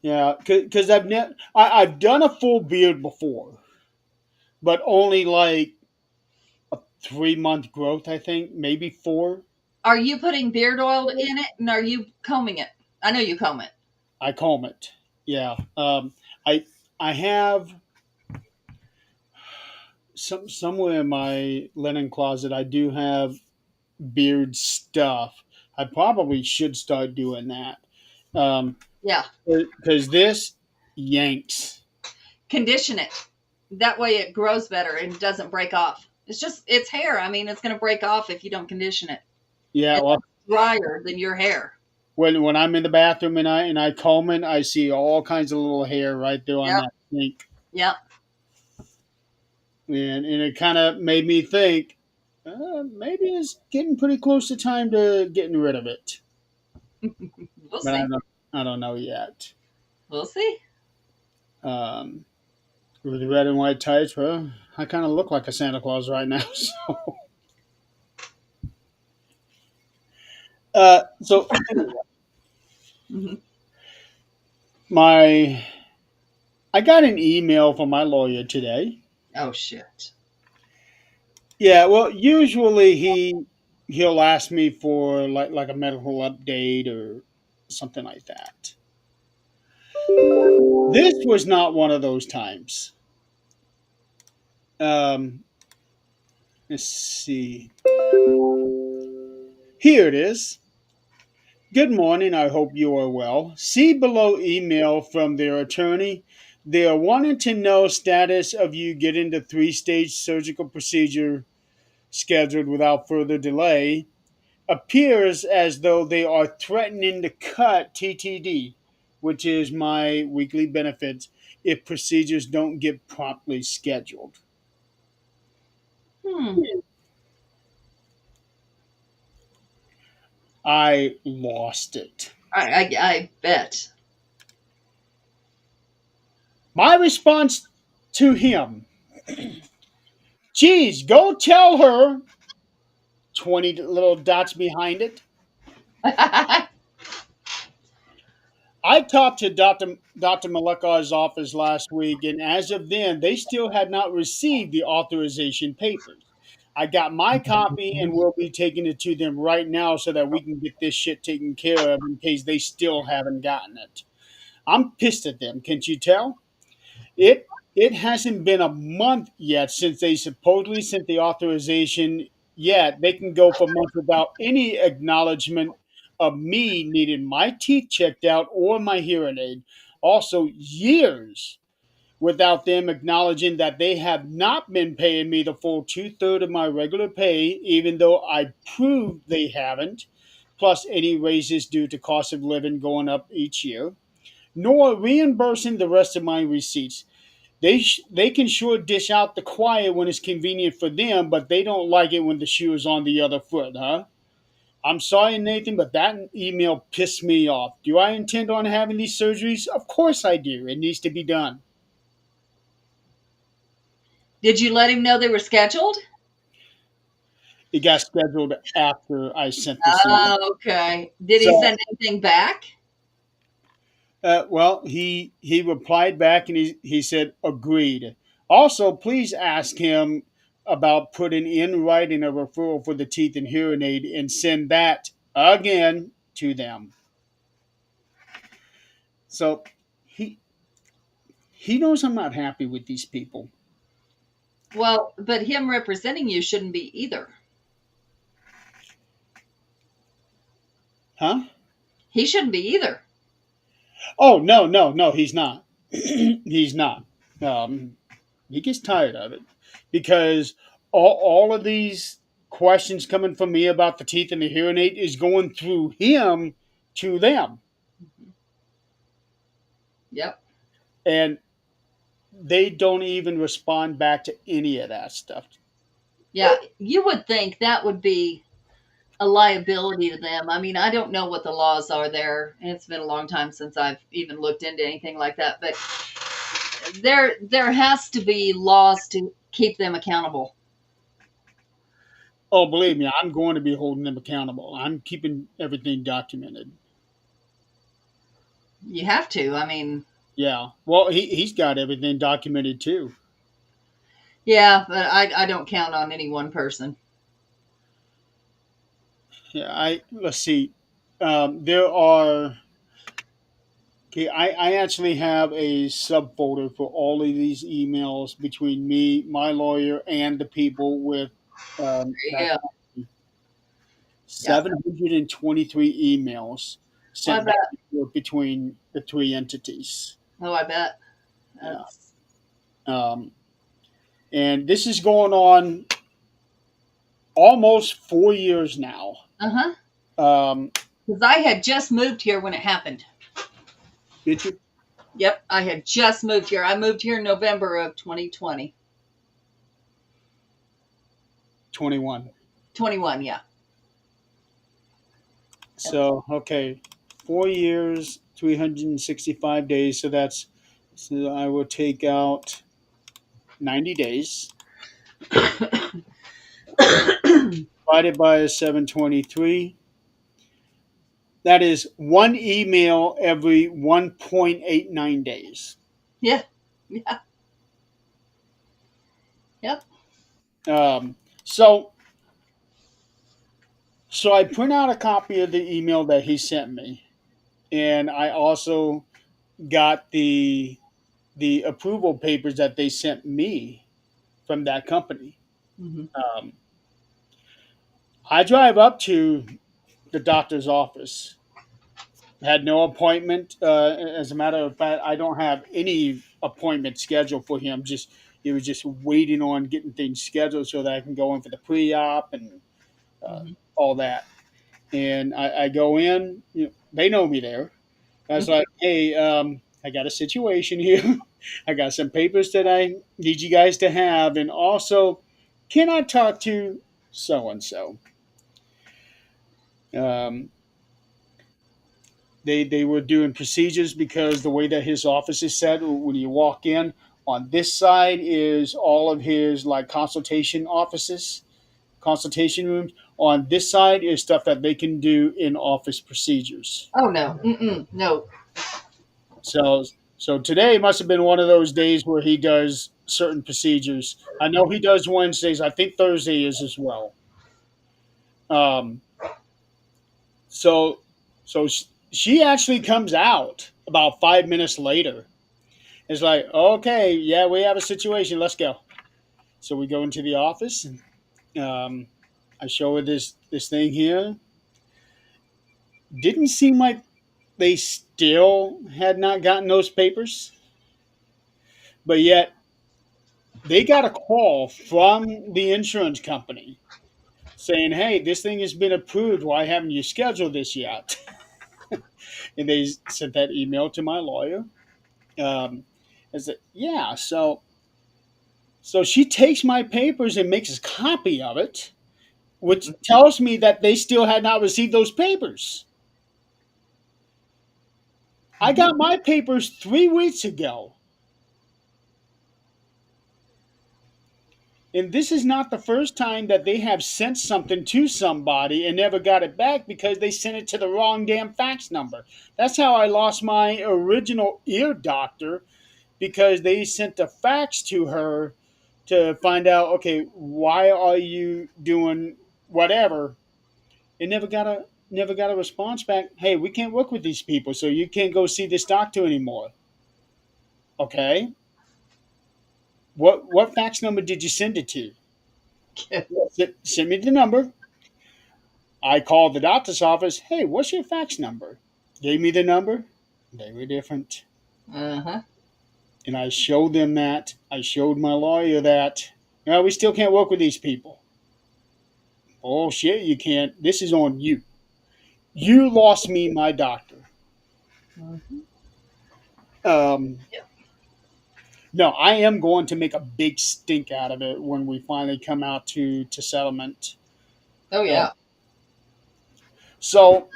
yeah, because I've done a full beard before, but only like a 3 month growth, I think, maybe four. Are you putting beard oil in it, and are you combing it? I know you comb it. I comb it. Yeah. I I have somewhere in my linen closet. I do have beard stuff. I probably should start doing that. Um, Yeah, because this yanks. condition it. That way it grows better and doesn't break off. It's hair. I mean, it's going to break off if you don't condition it. Yeah. It's Well, drier than your hair. when I'm in the bathroom and I comb it, I see all kinds of little hair right there on Yep. that sink, Yep. and it kind of made me think. Maybe it's getting pretty close to time to getting rid of it, We'll but see. I don't know yet. We'll see. Um, with the red and white tights, well, I kind of look like a Santa Claus right now. So Hmm. my I got an email from my lawyer today. Oh shit. Yeah, well, usually he'll ask me for like a medical update or something like that. This was not one of those times. Um, let's see. Here it is. Good morning. I hope you are well. See below email from their attorney. They are wanting to know status of you getting the three-stage surgical procedure scheduled without further delay. Appears as though they are threatening to cut TTD, which is my weekly benefits, if procedures don't get promptly scheduled. Hmm. I lost it. I bet. My response to him, geez, go tell her, 20 little dots behind it. I talked to Dr. Malekar's office last week, and as of then, they still had not received the authorization papers. I got my copy and we'll be taking it to them right now so that we can get this shit taken care of in case they still haven't gotten it. I'm pissed at them, can't you tell? It hasn't been a month yet since they supposedly sent the authorization. Yet they can go for months without any acknowledgement of me needing my teeth checked out or my hearing aid. Also, years without them acknowledging that they have not been paying me the full two-thirds of my regular pay, even though I proved they haven't, plus any raises due to cost of living going up each year, nor reimbursing the rest of my receipts. They can sure dish out the quiet when it's convenient for them, but they don't like it when the shoe is on the other foot, huh? I'm sorry, Nathan, but that email pissed me off. Do I intend on having these surgeries? Of course I do. It needs to be done. Did you let him know they were scheduled? It got scheduled after I sent this email. Oh, okay. Did he So, send anything back? well, he replied back and he said agreed. Also, please ask him about putting in writing a referral for the teeth and hearing aid and send that again to them. So he he knows I'm not happy with these people, Well, but him representing you shouldn't be either. huh? He shouldn't be either. Oh no, no, no, he's not. He's not. Um, he gets tired of it because all of these questions coming from me about the teeth and the hearing aid is going through him to them, Yep. and they don't even respond back to any of that stuff. Yeah. You would think that would be a liability to them. I mean, I don't know what the laws are there, and it's been a long time since I've even looked into anything like that, but there has to be laws to keep them accountable. Oh, believe me, I'm going to be holding them accountable. I'm keeping everything documented. You have to. I mean, Yeah. Well, he's got everything documented too. yeah, but I don't count on any one person. Yeah. Let's see. There are. Okay, I actually have a subfolder for all of these emails between me, my lawyer, and the people with that Yeah. Yeah. 723 emails Well, I sent back bet. and forth between the three entities. Oh, I bet. Yeah. That's Um, and this is going on almost 4 years now. uh-huh. Um, Because I had just moved here when it happened. did you? Yep, I had just moved here. I moved here in November of 2020. 21. 21, yeah. So, okay, 4 years, 365 days. So I will take out 90 days divided by 723. That is one email every 1.89 days. Yeah. Yeah. Yep. Um, so, so I print out a copy of the email that he sent me, and I also got the approval papers that they sent me from that company. Hmm. Um, I drive up to the doctor's office. Had no appointment. As a matter of fact, I don't have any appointment scheduled for him. Just he was just waiting on getting things scheduled so that I can go in for the pre-op and uh, Hmm. all that. And I go in. They know me there. I was like, "Hey, I got a situation here. I got some papers that I need you guys to have, and also, can I talk to so and so?" They were doing procedures because the way that his office is set, when you walk in, on this side is all of his like consultation offices, consultation rooms. On this side is stuff that they can do in office procedures. Oh, no. Mm-mm. No. So today must have been one of those days where he does certain procedures. I know he does Wednesdays. I think Thursday is as well. Um, so she actually comes out about 5 minutes later. It's like, okay, yeah, we have a situation. Let's go. So we go into the office, and I show her this thing here. Didn't seem like they still had not gotten those papers. But yet they got a call from the insurance company saying, "Hey, this thing has been approved. Why haven't you scheduled this yet?" And they sent that email to my lawyer. I said, "Yeah." So she takes my papers and makes a copy of it, which tells me that they still had not received those papers. I got my papers 3 weeks ago. And this is not the first time that they have sent something to somebody and never got it back because they sent it to the wrong damn fax number. That's how I lost my original ear doctor, because they sent a fax to her to find out, okay, why are you doing whatever? And never got a response back. Hey, we can't work with these people, so you can't go see this doctor anymore. Okay. What fax number did you send it to? Send me the number. I called the doctor's office. Hey, what's your fax number? Gave me the number. They were different. Uh-huh. And I showed them that. I showed my lawyer that. No, we still can't work with these people. Oh, shit, you can't. This is on you. You lost me my doctor. Mhm. Um, Yeah. no, I am going to make a big stink out of it when we finally come out to settlement. Oh Uh, yeah. so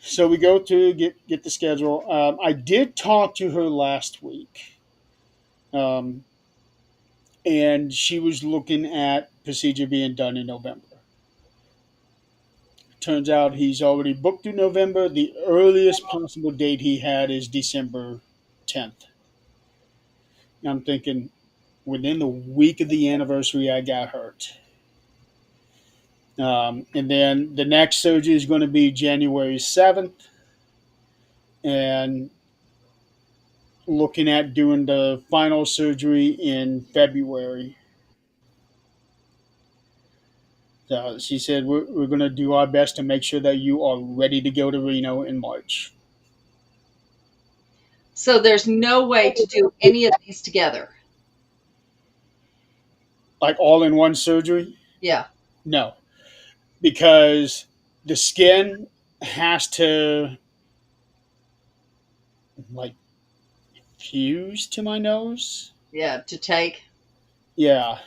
so we go to get the schedule. I did talk to her last week. Um, and she was looking at procedure being done in November. Turns out he's already booked through November. The earliest possible date he had is December 10th. And I'm thinking, within the week of the anniversary, I got hurt. And then the next surgery is going to be January 7th. And looking at doing the final surgery in February. So she said, we're going to do our best to make sure that you are ready to go to Reno in March. So there's no way to do any of these together. Like all in one surgery? Yeah. No, because the skin has to like fuse to my nose. Yeah. To take. Yeah.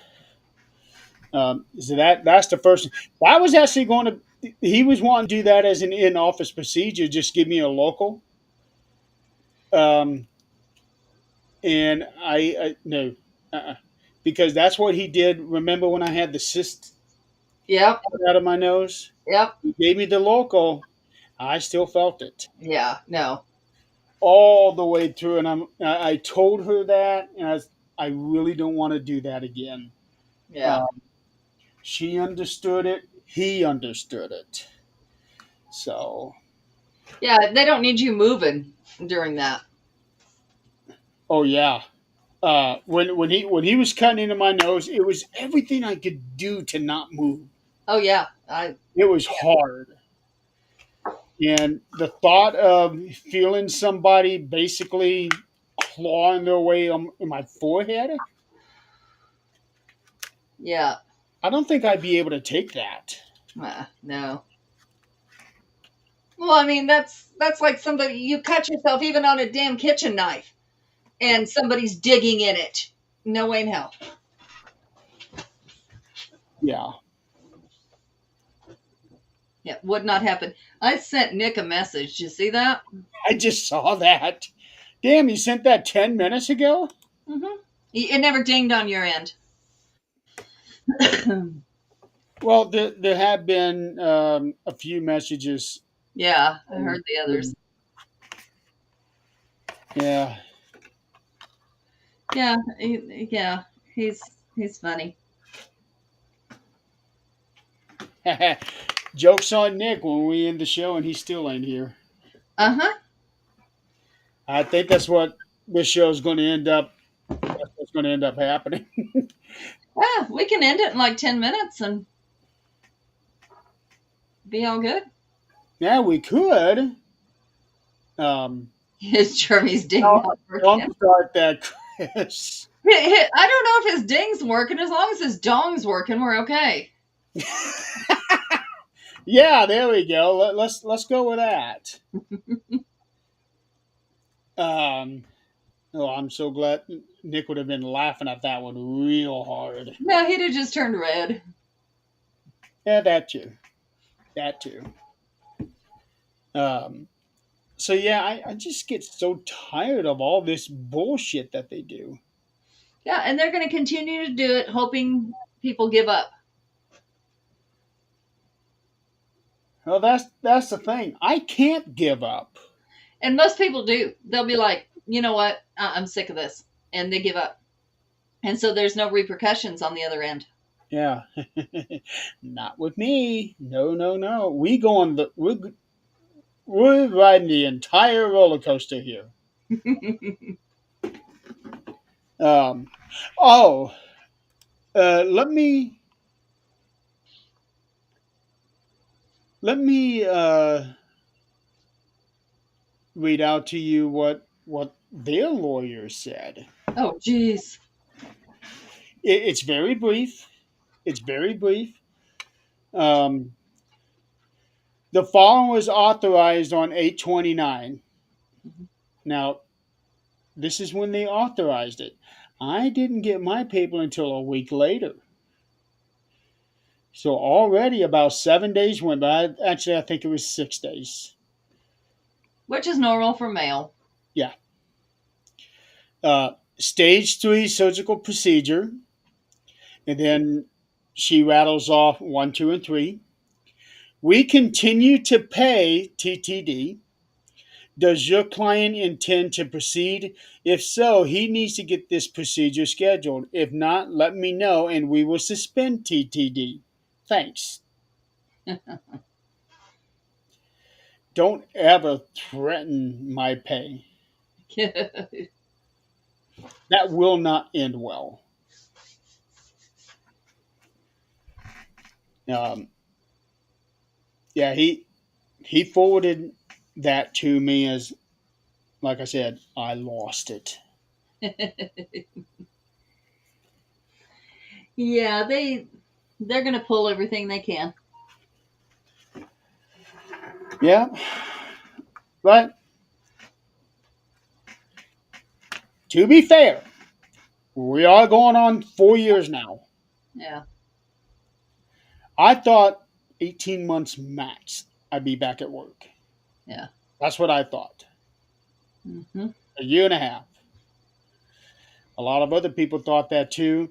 So that's the first. That was actually going to. He was wanting to do that as an in-office procedure. Just give me a local. Um, and I no, because that's what he did. Remember when I had the cyst Yep. out of my nose? Yep. He gave me the local. I still felt it Yeah. No. all the way through, and I told her that, and I really don't want to do that again. Yeah. Um, she understood it. He understood it. So, Yeah. They don't need you moving during that. oh yeah. When he was cutting into my nose, it was everything I could do to not move. Oh yeah. I. It was hard, and the thought of feeling somebody basically clawing their way on in my forehead, Yeah. I don't think I'd be able to take that. No. Well, I mean, that's like somebody you cut yourself even on a damn kitchen knife, and somebody's digging in it. No way in hell. Yeah. Yeah, would not happen. I sent Nick a message. Did you see that? I just saw that. Damn, you sent that 10 minutes ago? Mm-hmm. It never dinged on your end. Well, there have been a few messages. Yeah, I heard the others. Yeah. Yeah, yeah, he's funny. Joke's on Nick when we end the show and he still ain't here. Uh huh. I think that's what this show's going to end up. That's what's going to end up happening. Yeah, we can end it in like 10 minutes and be all good. Yeah, we could. Um, Is Jeremy's ding No, not don't working? start that, Chris. I don't know if his ding's working. As long as his dong's working, we're okay. Yeah, there we go. Let's go with that. Um, oh, I'm so glad Nick would have been laughing at that one real hard. No, he'd have just turned red. Yeah, that too. That too. Um, so yeah, I just get so tired of all this bullshit that they do. Yeah, and they're going to continue to do it, hoping people give up. Well, that's the thing. I can't give up. And most people do. They'll be like, you know what? I'm sick of this. And they give up. And so there's no repercussions on the other end. Yeah, not with me. No, no, no. We go on the we're riding the entire roller coaster here. Um, oh, let me read out to you what their lawyer said. Oh, geez. It's very brief. It's very brief. Um, the following was authorized on 8/29. Now, this is when they authorized it. I didn't get my paper until a week later. So already about 7 days went by. Actually, I think it was 6 days. Which is normal for male. Yeah. Stage 3 surgical procedure. And then she rattles off 1, 2, and 3. We continue to pay TTD. Does your client intend to proceed? If so, he needs to get this procedure scheduled. If not, let me know and we will suspend TTD. Thanks. Don't ever threaten my pay. That will not end well. Um, yeah, he forwarded that to me as, like I said, I lost it. Yeah, they're going to pull everything they can. Yeah, but to be fair, we are going on 4 years now. Yeah. I thought 18 months max I'd be back at work. Yeah. That's what I thought. Hmm. A year and a half. A lot of other people thought that too.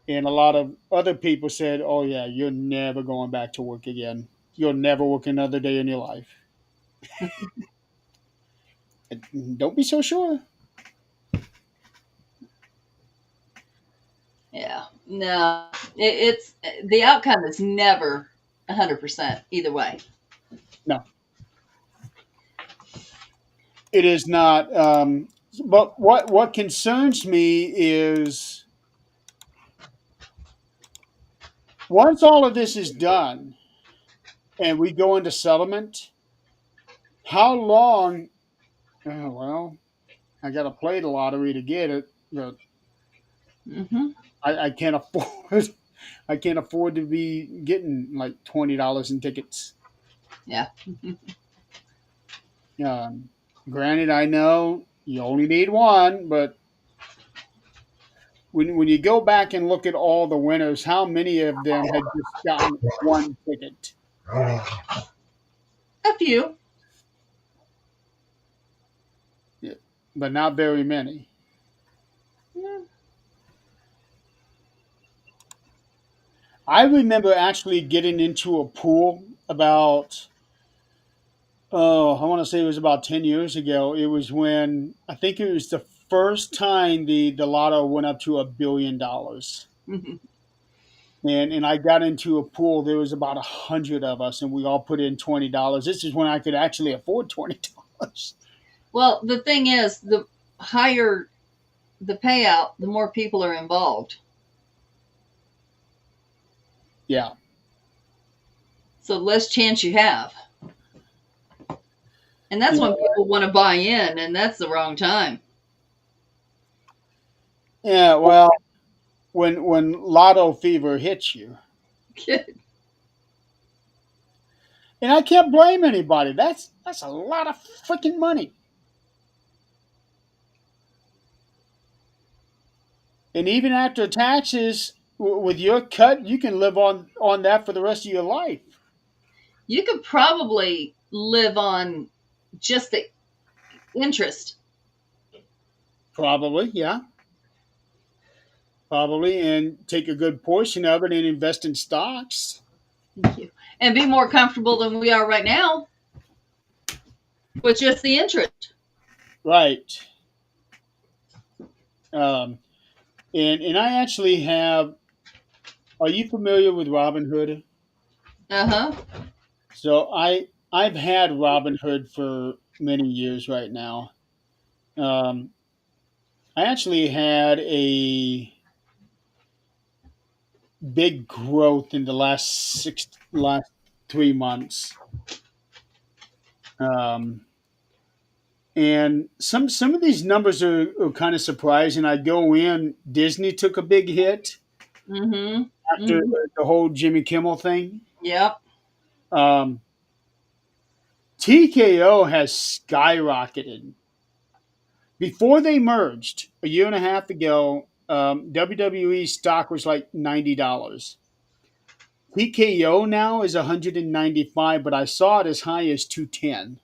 And a lot of other people said, oh, yeah, you're never going back to work again. You'll never work another day in your life. Don't be so sure. Yeah. No, it's the outcome is never 100% either way. No, it is not. But what concerns me is once all of this is done and we go into settlement, how long? Well, I got to play the lottery to get it, but Hmm. I can't afford. I can't afford to be getting like $20 in tickets. Yeah. Um, Granted, I know you only need one, but when you go back and look at all the winners, how many of them had just gotten one ticket? A few. Yeah, but not very many. Yeah. I remember actually getting into a pool about, oh, I want to say it was about 10 years ago. It was when I think it was the first time the lotto went up to $1 billion. Mhm. And I got into a pool. There was about 100 of us, and we all put in $20. This is when I could actually afford $20. Well, the thing is, the higher the payout, the more people are involved. Yeah, So the less chance you have. And that's You when know, people want to buy in, and that's the wrong time. yeah, well, when lotto fever hits you, and I can't blame anybody. That's a lot of freaking money. And even after taxes, with your cut, you can live on that for the rest of your life. You could probably live on just the interest. Probably, yeah, probably, and take a good portion of it and invest in stocks. Thank you. And be more comfortable than we are right now with just the interest. Right. Um, and I actually have. Are you familiar with Robinhood? Uh huh. So I've had Robinhood for many years right now. Um, I actually had a big growth in the last 3 months. Um, and some of these numbers are kind of surprising. I go in, Disney took a big hit Mm hmm. after Mm hmm. the whole Jimmy Kimmel thing. Yep. Um, TKO has skyrocketed. Before they merged a year and a half ago, WWE stock was like $90. TKO now is 195, but I saw it as high as 210.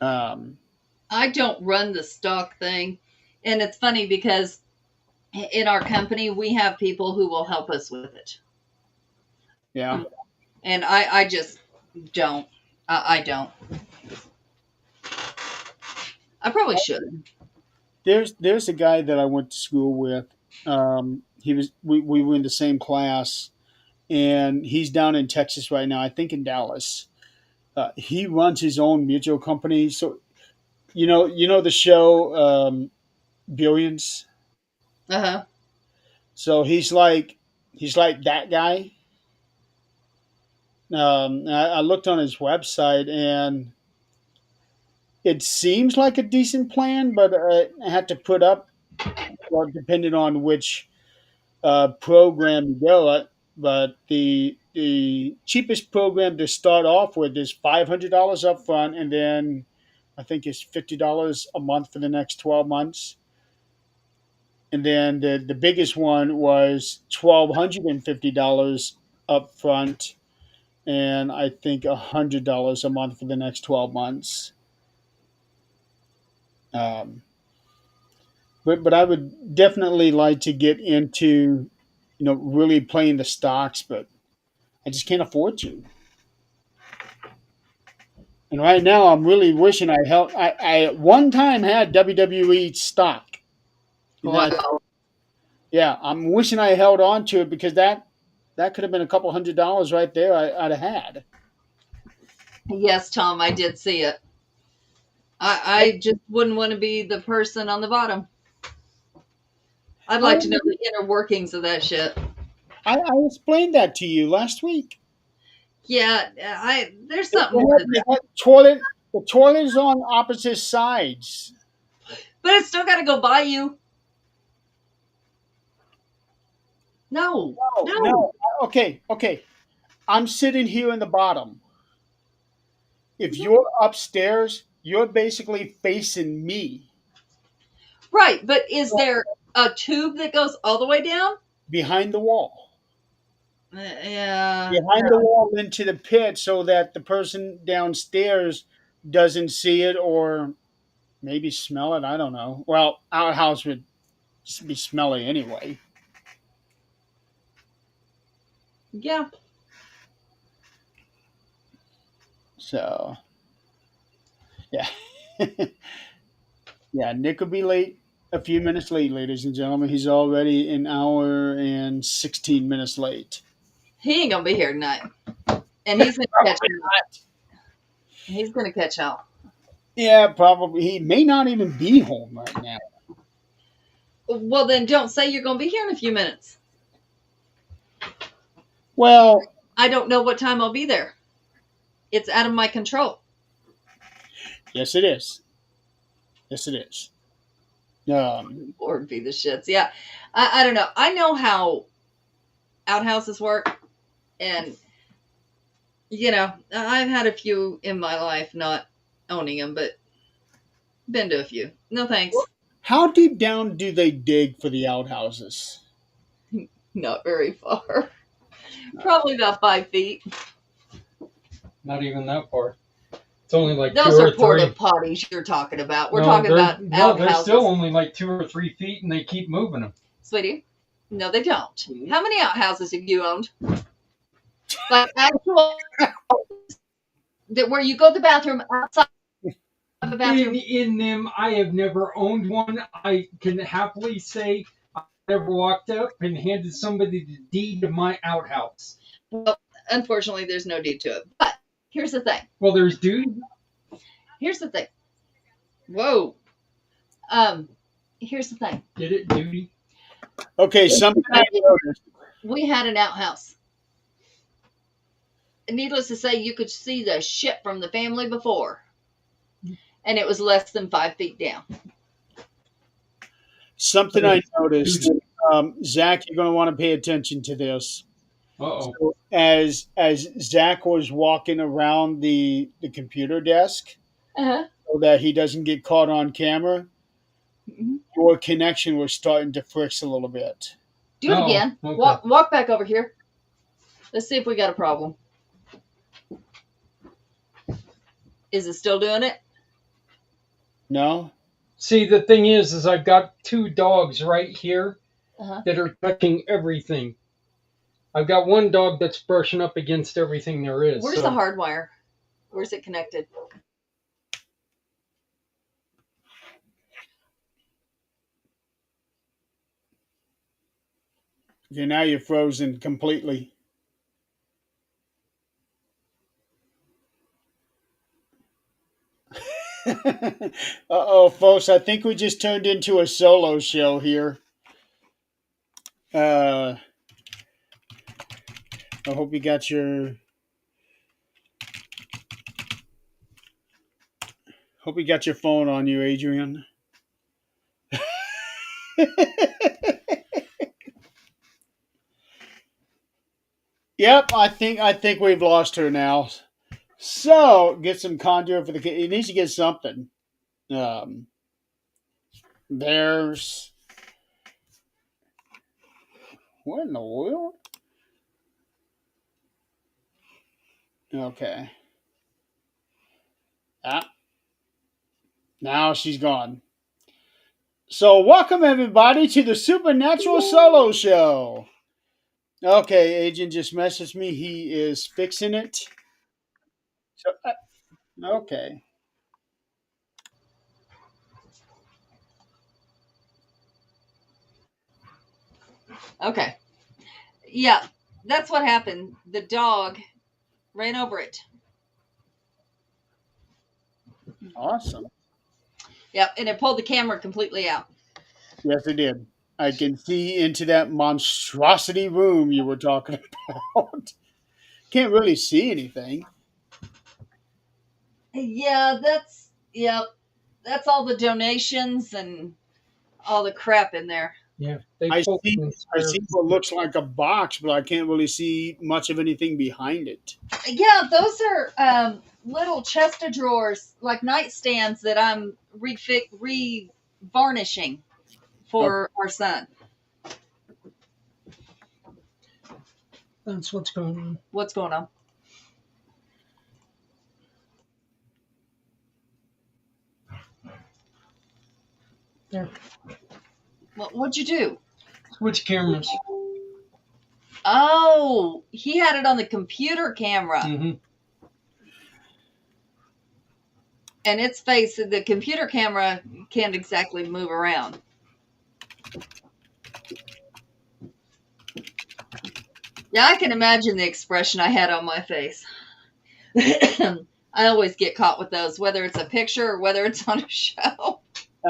Um, I don't run the stock thing. And it's funny because in our company, we have people who will help us with it. yeah, And I just don't. I don't. I probably should. there's a guy that I went to school with. We were in the same class, and he's down in Texas right now. I think in Dallas. He runs his own mutual company. So you know the show Billions. Uh huh. So he's like that guy. I looked on his website and it seems like a decent plan, but I had to put up, well, depending on which program you go at. But the cheapest program to start off with is $500 up front, and then I think it's $50 a month for the next 12 months. And then the biggest one was $1,250 up front, and I think $100 a month for the next 12 months. Um, but I would definitely like to get into really playing the stocks, but I just can't afford to. And right now, I'm really wishing I held. I at one time had WWE stock, and then Wow. I'm wishing I held on to it because that could have been a couple $100 right there. I'd have had. Yes, Tom, I did see it. I just wouldn't want to be the person on the bottom. I'd I like to know the inner workings of that shit. I explained that to you last week. Yeah, I there's They something more to they that. had toilet. The toilet is on opposite sides. But it's still got to go by you. No, No, no. no. Okay, okay. I'm sitting here in the bottom. If you're upstairs, you're basically facing me Right, but is there a tube that goes all the way down? behind the wall. Yeah, Behind the wall into the pit so that the person downstairs doesn't see it or maybe smell it. I don't know. Well, our house would be smelly anyway. yeah. So, yeah. Yeah, Nick will be late, a few minutes late, ladies and gentlemen. He's already an hour and 16 minutes late. He ain't gonna be here tonight, and he's gonna catch out. He's gonna catch out. Yeah, probably. He may not even be home right now. Well, then don't say you're gonna be here in a few minutes. Well, I don't know what time I'll be there. It's out of my control. Yes, it is. Yes, it is. Lord be the shits. Yeah. I don't know. I know how outhouses work, and I've had a few in my life, not owning them, but been to a few. No thanks. How deep down do they dig for the outhouses? Not very far. Probably about 5 feet. Not even that far. It's only like Those two are or porta three. potties you're talking about. We're No, talking about they're still outhouses. only like 2 or 3 feet, and they keep moving them. Sweetie, no, they don't. Mhm. How many outhouses have you owned? Like actual that where you go to the bathroom outside of the bathroom. In them, I have never owned one. I can happily say I never walked up and handed somebody the deed to my outhouse. Well, unfortunately, there's no deed to it. But here's the thing. Well, there's dude. Here's the thing. Whoa. Here's the thing. Get it, duty? Okay, something I noticed. We had an outhouse. Needless to say, you could see the shit from the family before. And it was less than 5 feet down. Something I noticed. Zach, you're going to want to pay attention to this. Uh-oh. So as Zach was walking around the computer desk, Uh-huh. so that he doesn't get caught on camera, Mhm. your connection was starting to friction a little bit. Do it again. Okay. Walk back over here. Let's see if we got a problem. Is it still doing it? No? See, the thing is I've got two dogs right here Uh-huh. that are touching everything. I've got one dog that's brushing up against everything there is. Where's the hard wire? Where's it connected? Okay, now you're frozen completely. Uh-oh, folks, I think we just turned into a solo show here. I hope you got your phone on you, Adrian. Yep, I think we've lost her now. So get some conduit for the kid. He needs to get something. Um, there's what in the world? Okay. Ah, now she's gone. So welcome everybody to the Supernatural Solo Show. Okay, Agent just messaged me. He is fixing it. So okay. Okay. Yeah, that's what happened. The dog ran over it. Awesome. Yep, and it pulled the camera completely out. Yes, it did. I can see into that monstrosity room you were talking about. Can't really see anything. Yeah, that's all the donations and all the crap in there. Yeah, they I pulled see. the I entire- see what looks like a box, but I can't really see much of anything behind it. Yeah, those are little chest of drawers, like nightstands that I'm re-varnishing for our son. That's what's going on. What's going on? There. What'd you do? Switch cameras. Oh, he had it on the computer camera. Mm-hmm. And its face, the computer camera can't exactly move around. Yeah, I can imagine the expression I had on my face. I always get caught with those, whether it's a picture or whether it's on a show.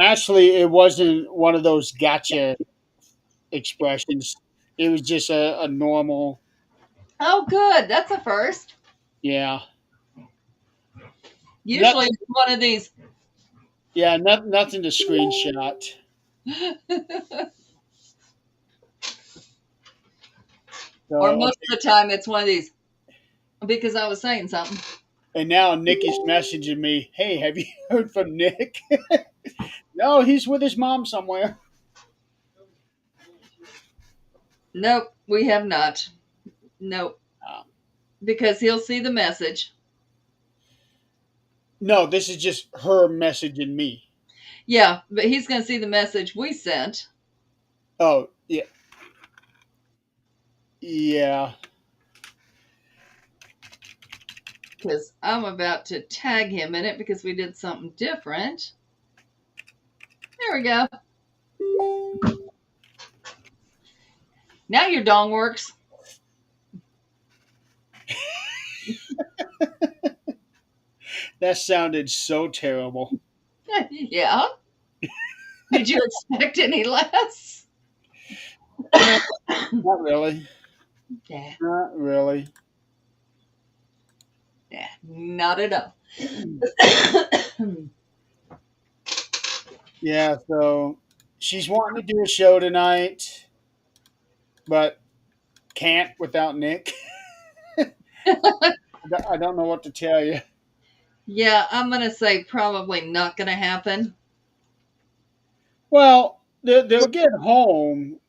Actually, it wasn't one of those gotcha expressions. It was just a normal, Oh, good. That's a first. yeah. Not, Usually it's one of these. yeah, nothing to screenshot. Or So most of the time it's one of these because I was saying something. and now Nick is messaging me, "Hey, have you heard from Nick?" No, he's with his mom somewhere. Nope, we have not. Nope. Um, Because he'll see the message. no, this is just her messaging me. Yeah, but he's going to see the message we sent. Oh, yeah, yeah. Because I'm about to tag him in it because we did something different. There we go. Now your dong works. That sounded so terrible. Yeah. Did you expect any less? No, not really. Yeah. Not really. Yeah. Not at all. Yeah, so she's wanting to do a show tonight, but can't without Nick. I don't know what to tell you. Yeah, I'm going to say probably not going to happen. Well, they'll get home.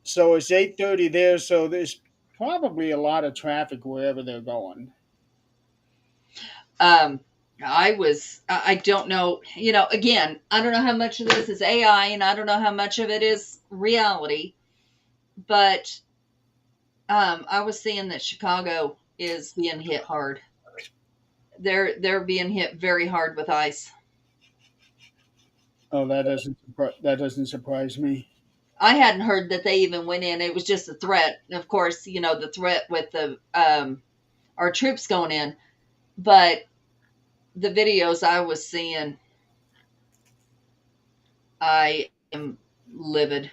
So it's 8:30 there, so there's probably a lot of traffic wherever they're going. Um, I don't know, again, I don't know how much of this is AI and I don't know how much of it is reality, but I was seeing that Chicago is being hit hard. They're being hit very hard with ice. Oh, that doesn't surprise me. I hadn't heard that they even went in. It was just a threat. Of course, the threat with the our troops going in, but the videos I was seeing, I am livid.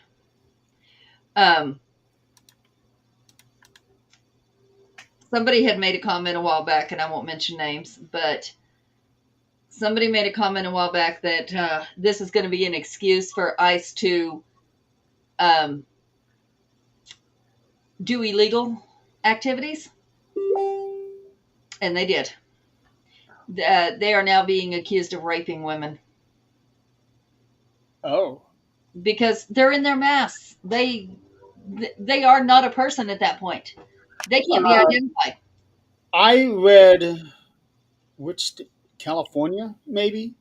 Um, Somebody had made a comment a while back, and I won't mention names, but somebody made a comment a while back that this is going to be an excuse for ICE to um, do illegal activities, and they did. They are now being accused of raping women Oh, because they're in their masks. They are not a person at that point. They can't be uh, identified. I read California maybe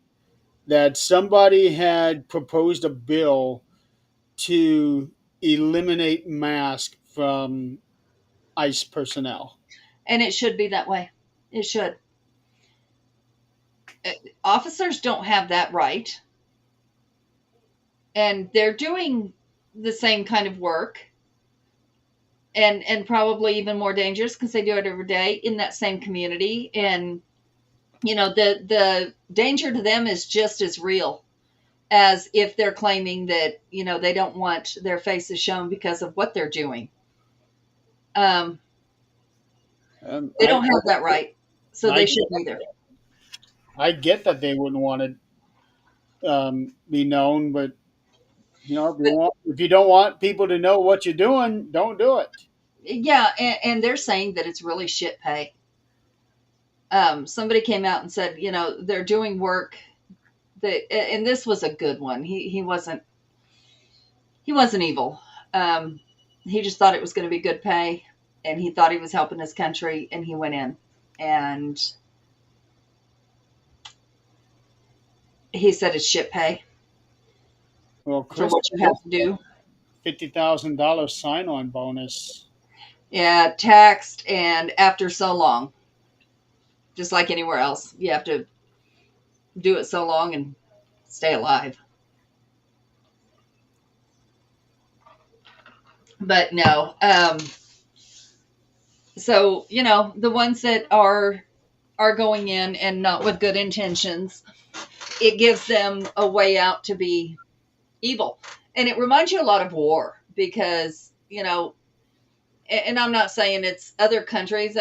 that somebody had proposed a bill to eliminate masks from ICE personnel. And it should be that way. It should. Officers don't have that right, and they're doing the same kind of work, and probably even more dangerous because they do it every day in that same community. And the danger to them is just as real as if they're claiming that they don't want their faces shown because of what they're doing. Um, Um, they I, don't have that right, so I they shouldn't either. I get that they wouldn't want to be known, but if you don't want people to know what you're doing, don't do it. Yeah, and they're saying that it's really shit pay. Somebody came out and said, they're doing work that, and this was a good one. He wasn't evil. He just thought it was going to be good pay, and he thought he was helping his country, and he went in, and he said it's shit pay Well, for Chris, what you have to do. $50,000 sign-on bonus. Yeah, taxed, and after so long, just like anywhere else, you have to do it so long and stay alive. But no, so the ones that are going in and not with good intentions, it gives them a way out to be evil. And it reminds you a lot of war because, and I'm not saying it's other countries,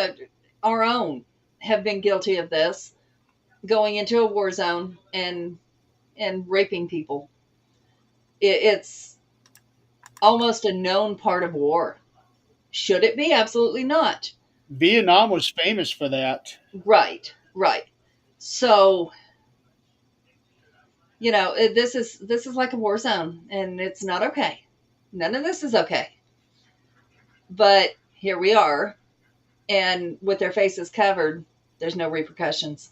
our own have been guilty of this, going into a war zone and raping people. It's almost a known part of war. Should it be? Absolutely not. Vietnam was famous for that. Right, right. So, this is like a war zone, and it's not okay. None of this is okay. But here we are, and with their faces covered, there's no repercussions.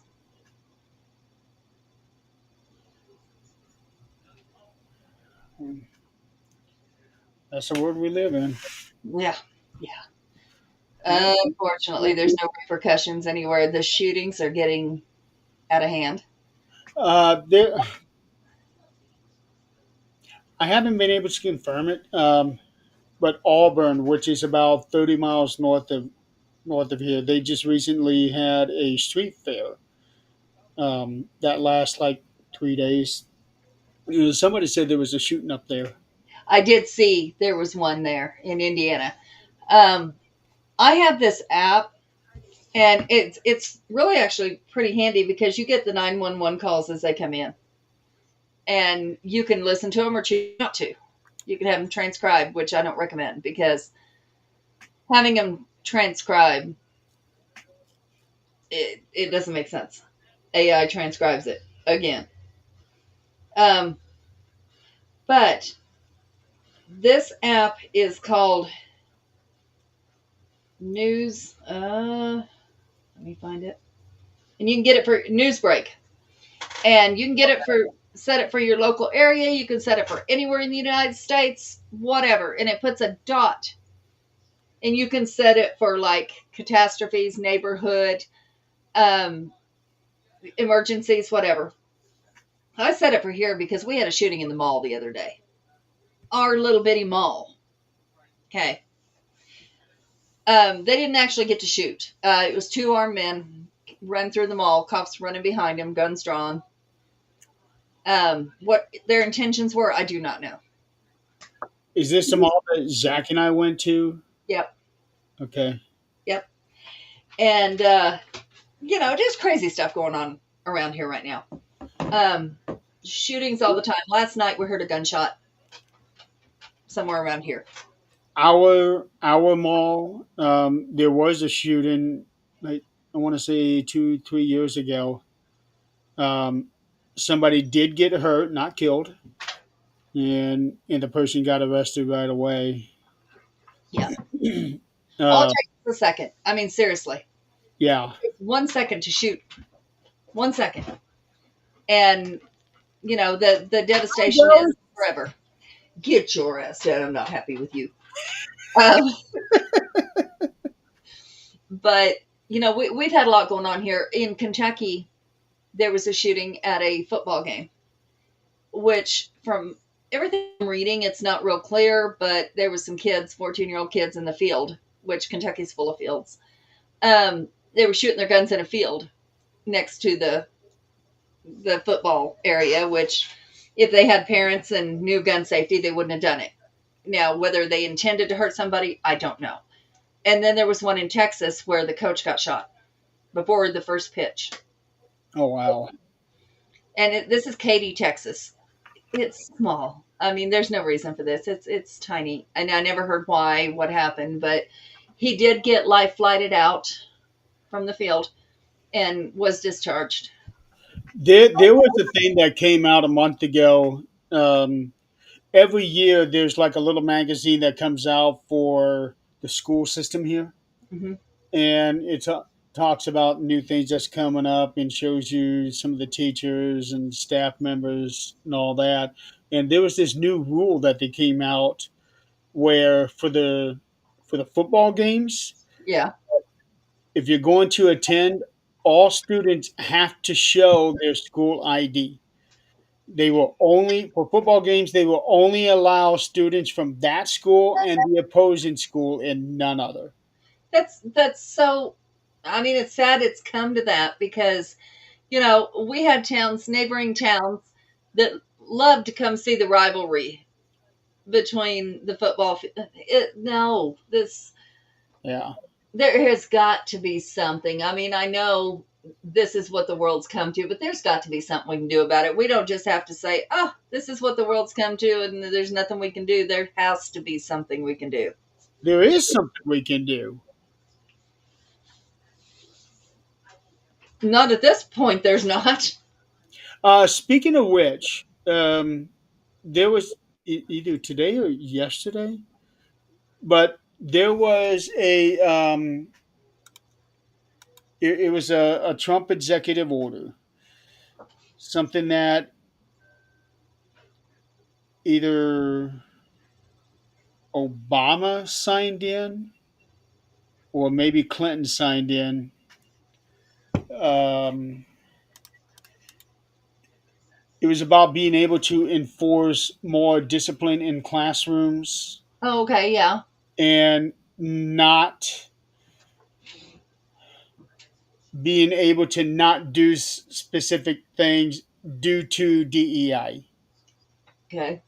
That's the world we live in. Yeah, yeah. Yeah. Unfortunately, there's no repercussions anywhere. The shootings are getting out of hand. There, I haven't been able to confirm it, but Auburn, which is about 30 miles north of here, they just recently had a street fair that lasts like 3 days. Somebody said there was a shooting up there. I did see there was one there in Indiana. Um, I have this app, and it's really actually pretty handy because you get the 911 calls as they come in, and you can listen to them or choose not to. You can have them transcribed, which I don't recommend because having them transcribed, it doesn't make sense. AI transcribes it again. Um, but this app is called News. Let me find it. And you can get it for Newsbreak. And you can get it for set it for your local area. You can set it for anywhere in the United States, whatever. And it puts a dot. And you can set it for like catastrophes, neighborhood, um, emergencies, whatever. I set it for here because we had a shooting in the mall the other day. Our little bitty mall. Okay. They didn't actually get to shoot. It was two armed men run through the mall, cops running behind him, guns drawn. What their intentions were, I do not know. Is this the mall that Zach and I went to? Yep, Okay. yep. And, just crazy stuff going on around here right now. Um, Shootings all the time. Last night we heard a gunshot somewhere around here. Our mall, there was a shooting, like I want to say 2 3 years ago. Um, Somebody did get hurt, not killed, and the person got arrested right away. Yeah. All it uh, takes is a second. I mean, seriously. yeah, 1 second to shoot. 1 second. And, the devastation is forever. Get your ass down. I'm not happy with you. Um, but, we've had a lot going on here. In Kentucky, there was a shooting at a football game, which from everything I'm reading, it's not real clear, but there was some kids, 14-year-old kids in the field, which Kentucky's full of fields. They were shooting their guns in a field next to the football area, which if they had parents and knew gun safety, they wouldn't have done it. Now, whether they intended to hurt somebody, I don't know. And then there was one in Texas where the coach got shot before the first pitch. oh wow. And this is Katy, Texas. It's small. I mean, there's no reason for this. It's tiny. And I never heard why, what happened, but he did get life flighted out from the field and was discharged. There was a thing that came out a month ago. Um, every year, there's like a little magazine that comes out for the school system here, Hmm. and talks about new things that's coming up and shows you some of the teachers and staff members and all that. And there was this new rule that they came out where for the football games, Yeah. if you're going to attend, all students have to show their school ID. They will only for football games. They will only allow students from that school and the opposing school, and none other. That's so. I mean, it's sad it's come to that because we had neighboring towns that love to come see the rivalry between the football. No, this Yeah. there has got to be something. I mean, I know this is what the world's come to, but there's got to be something we can do about it. We don't just have to say, oh, this is what the world's come to and there's nothing we can do. There has to be something we can do. There is something we can do. Not at this point, there's not. Speaking of which, there was either today or yesterday, but there was it was a Trump executive order, something that either Obama signed in or maybe Clinton signed in. Um, it was about being able to enforce more discipline in classrooms Oh, okay, yeah. and not being able to not do specific things due to DEI. Okay.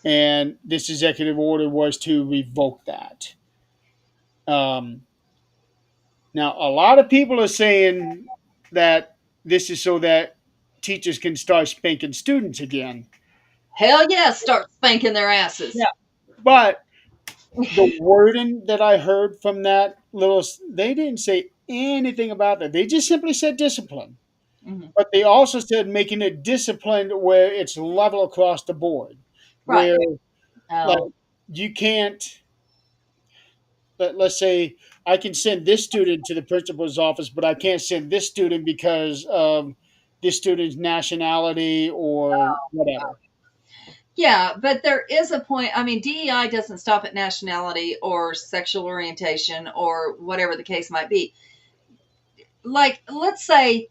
And this executive order was to revoke that. Um, Now, a lot of people are saying that this is so that teachers can start spanking students again. Hell yeah, start spanking their asses. Yeah. But the wording that I heard from that little, they didn't say anything about that. They just simply said discipline. Mhm. But they also said making it disciplined where it's level across the board, Right. where like Oh, you can't let's say I can send this student to the principal's office, but I can't send this student because of this student's nationality or whatever. yeah, but there is a point. I mean, DEI doesn't stop at nationality or sexual orientation or whatever the case might be. Like, let's say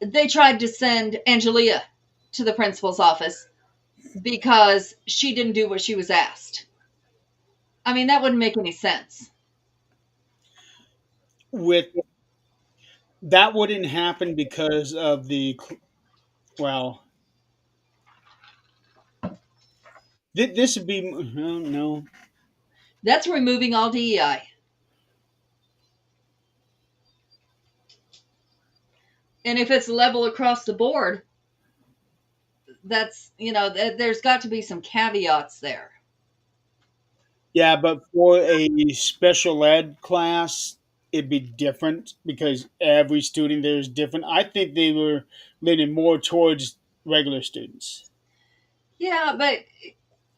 they tried to send Angelia to the principal's office because she didn't do what she was asked. I mean, that wouldn't make any sense. With that wouldn't happen because of the well. This would be no. That's removing all DEI. And if it's level across the board, that's, there's got to be some caveats there. Yeah, but for a special ed class, it'd be different because every student there is different. I think they were leaning more towards regular students. Yeah, but,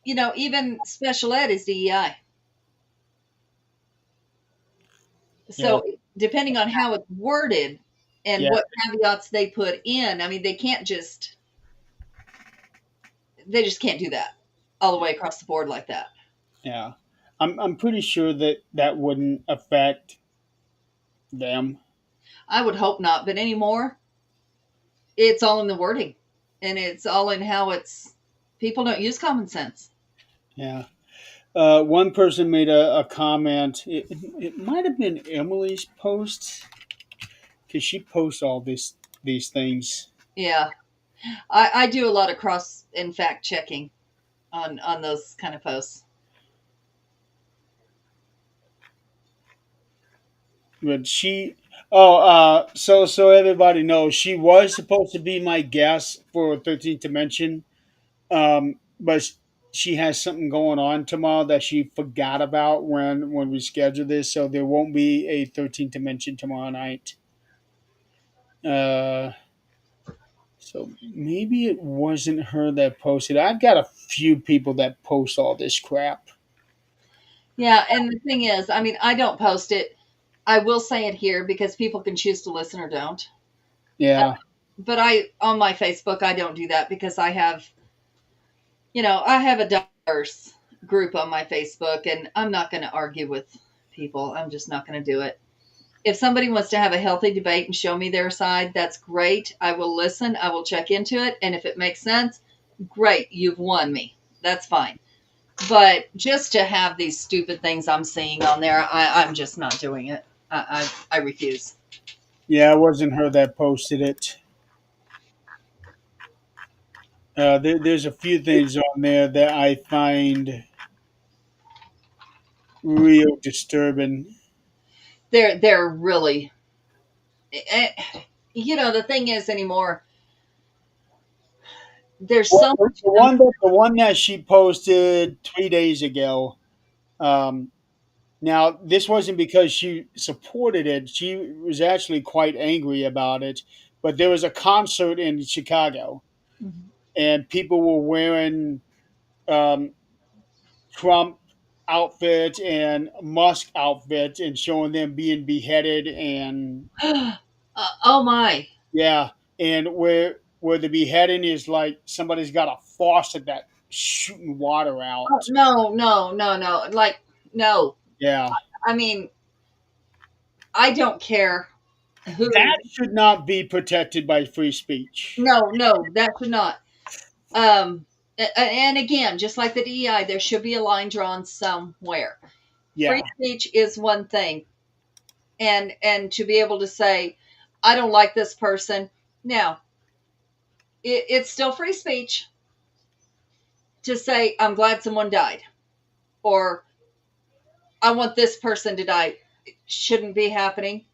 even special ed is DEI. Yeah, So depending on how it's worded and yeah, what caveats they put in, I mean, they just can't do that all the way across the board like that. yeah. I'm pretty sure that that wouldn't affect them. I would hope not, but anymore, it's all in the wording and it's all in how it's people don't use common sense. Yeah. One person made a comment. It might have been Emily's post because she posts all these things. Yeah. I do a lot of cross and fact checking on those kind of posts. But so everybody knows she was supposed to be my guest for 13th Dimension, but she has something going on tomorrow that she forgot about when we scheduled this, so there won't be a 13th Dimension tomorrow night. Uh, so maybe it wasn't her that posted. I've got a few people that post all this crap. Yeah, and the thing is, I mean, I don't post it. I will say it here because people can choose to listen or don't. Yeah, But on my Facebook, I don't do that because I have a diverse group on my Facebook and I'm not going to argue with people. I'm just not going to do it. If somebody wants to have a healthy debate and show me their side, that's great. I will listen. I will check into it. And if it makes sense, great. You've won me. That's fine. But just to have these stupid things I'm seeing on there, I'm just not doing it. I refuse. yeah, it wasn't her that posted it. There's a few things on there that I find real disturbing. They're really, eh, the thing is anymore. There's Well, so the much. one that she posted 3 days ago. Um, Now, this wasn't because she supported it. She was actually quite angry about it. But there was a concert in Chicago, and people were wearing um, Trump outfits and Musk outfits and showing them being beheaded. And Oh my. yeah, and where the beheading is like somebody's got a faucet that shooting water Oh, out. no, no, no, no. Like, no. Yeah, I mean, I don't care who. that should not be protected by free speech. No, no, that should not. Um, and again, just like the DEI, there should be a line drawn somewhere. Free Yeah. speech is one thing, and to be able to say, I don't like this person. Now, it's still free speech to say, I'm glad someone died, or I want this person to die. It shouldn't be happening.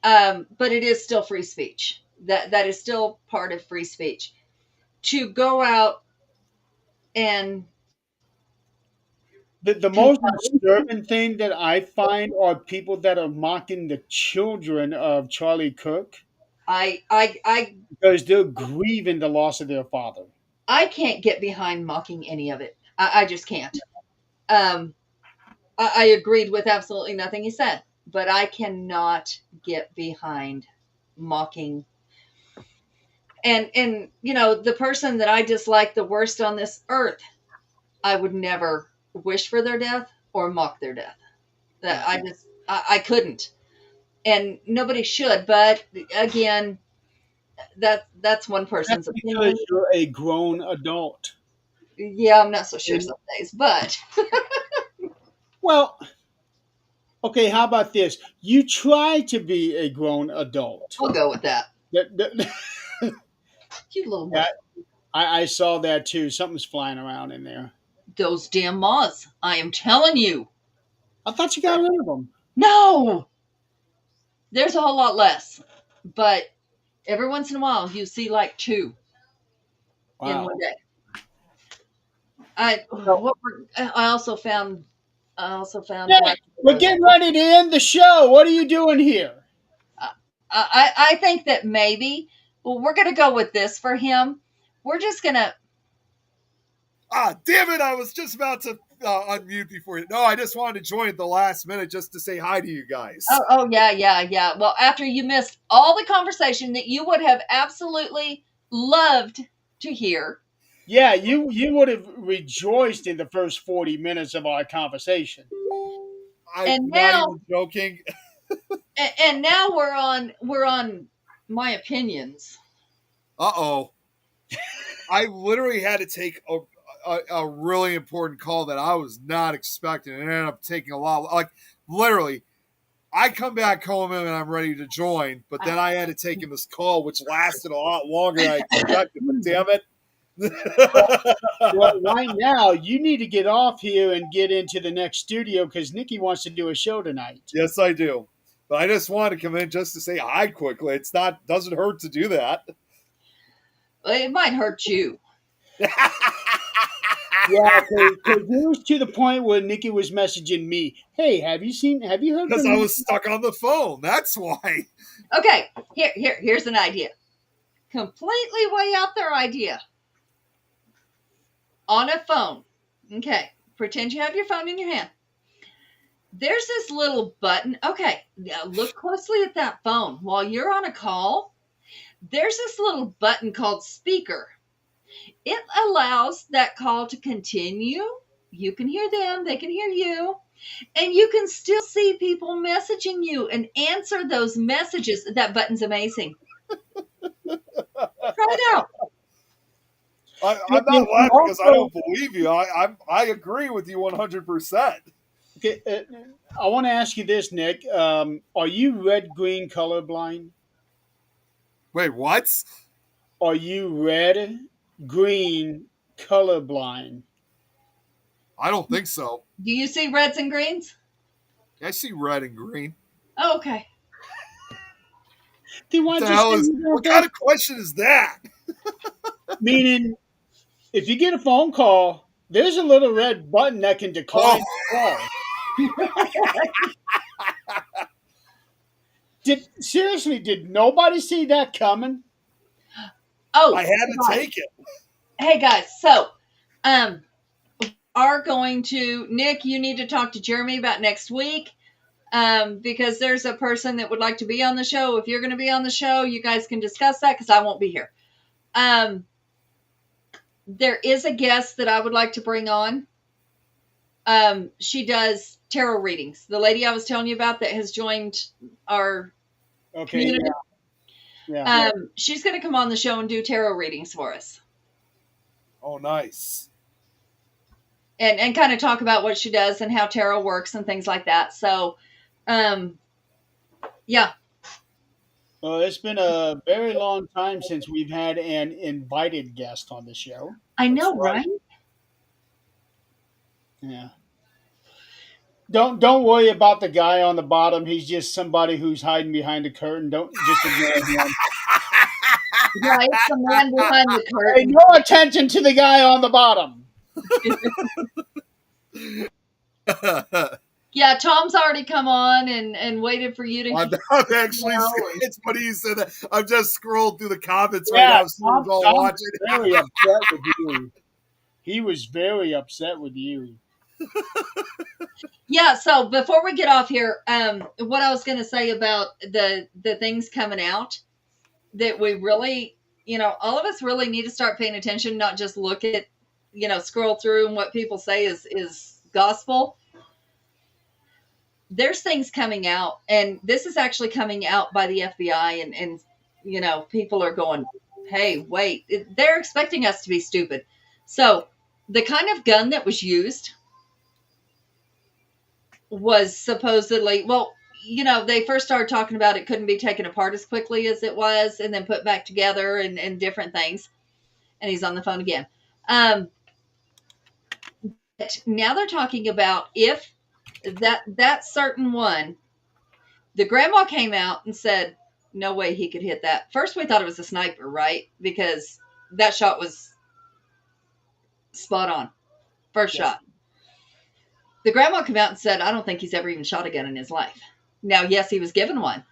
But it is still free speech. That is still part of free speech. To go out and The most disturbing thing that I find are people that are mocking the children of Charlie Cook I because they're grieving the loss of their father. I can't get behind mocking any of it. I just can't. Um, I agreed with absolutely nothing he said, but I cannot get behind mocking. And the person that I dislike the worst on this earth, I would never wish for their death or mock their death. That Yeah. I couldn't, and nobody should. But again, that's one That's person's because opinion. you're a grown adult. Yeah, I'm not so sure And, some days, but well, okay, how about this? You try to be a grown adult. we'll go with that. That- You little yeah, butt. I saw that too. Something's flying around in there. Those damn moths. I am telling you. I thought you got rid of them. No, there's a whole lot less, but every once in a while you see like two in one Wow. day. I So, what were, I also found Nick, black we're widows. getting ready to end the show. What are you doing here? I think that maybe, well, we're gonna go with this for him. We're just gonna. Ah, damn it! I was just about to unmute before you. No, I just wanted to join at the last minute just to say hi to you guys. Oh yeah, yeah, yeah. Well, after you missed all the conversation that you would have absolutely loved to hear, Yeah, you would have rejoiced in the first 40 minutes of our conversation. I'm and not now even joking. and now we're on my opinions. Uh-oh. I literally had to take a really important call that I was not expecting and ended up taking a lot. Like, literally, I come back home and I'm ready to join, but then I had to take in this call, which lasted a lot longer than I expected. But damn it. Well, right now, you need to get off here and get into the next studio because Nikki wants to do a show tonight. Yes, I do. But I just wanted to come in just to say hi quickly. It's not doesn't hurt to do that. It might hurt you. Yeah, because it was to the point where Nikki was messaging me, "Hey, have you heard Because from I me?" was stuck on the phone. That's why. Okay, here's an idea. Completely way out there idea. On a phone. Okay, pretend you have your phone in your hand. There's this little button. Okay, now look closely at that phone. While you're on a call, there's this little button called speaker. It allows that call to continue. You can hear them, they can hear you, and you can still see people messaging you and answer those messages. That button's amazing. Try it out. I'm not You laughing because I also, don't believe you. I agree with you 100%. okay, I want to ask you this, Nick. Are you red green colorblind? Wait, what? Are you red green colorblind? I don't think so. Do you see reds and greens? I see red and green. Oh, okay. Then What why the just hell say is? you don't What go? kind of question is that? Meaning, if you get a phone call, there's a little red button that can Oh, decline the call. Did nobody see that coming? I Oh, had to right. take it. Hey guys, so um are going to Nick, you need to talk to Jeremy about next week. Because there's a person that would like to be on the show. If you're going to be on the show, you guys can discuss that because I won't be here. There is a guest that I would like to bring on. She does tarot readings. The lady I was telling you about that has joined our Okay, community. yeah. She's going to come on the show and do tarot readings for us, Oh, nice. and kind of talk about what she does and how tarot works and things like that. So, yeah, Well, it's been a very long time since we've had an invited guest on the show. I That's know, right. right? Yeah. Don't worry about the guy on the bottom. He's just somebody who's hiding behind a curtain. Don't just ignore him. Yeah, it's the man behind the Pay curtain. no attention to the guy on the bottom. Yeah, Tom's already come on and waited for you to I'm actually. know. It's funny you said that. I'm just scrolling through the comments right Yeah, now. So Tom, all Tom's watching. very upset with you. He was very upset with you. Yeah, so before we get off here, what I was going to say about the things coming out that we really, all of us really need to start paying attention, not just look at, scroll through and what people say is gospel. There's things coming out, and this is actually coming out by the FBI, and people are going, hey, wait, they're expecting us to be stupid. So the kind of gun that was used was supposedly, well, they first started talking about it couldn't be taken apart as quickly as it was and then put back together and different things. And he's on the phone again. But now they're talking about if that certain one, the grandma came out and said, no way he could hit that. First, we thought it was a sniper, right? Because that shot was spot on. First Yes. shot. The grandma came out and said, I don't think he's ever even shot a gun in his life. Now, yes, he was given one,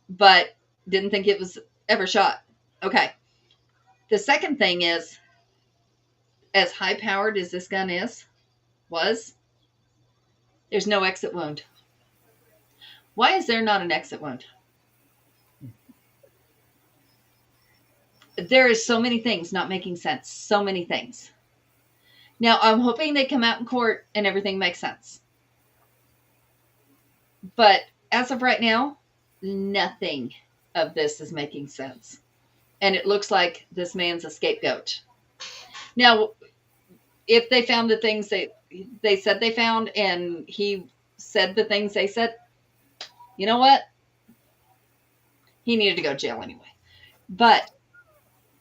but didn't think it was ever shot. Okay. The second thing is, as high powered as this gun was, there's no exit wound. Why is there not an exit wound? There is so many things not making sense. So many things. Now, I'm hoping they come out in court and everything makes sense. But as of right now, nothing of this is making sense. And it looks like this man's a scapegoat. Now, if they found the things they said they found and he said the things they said, you know what? He needed to go to jail anyway. But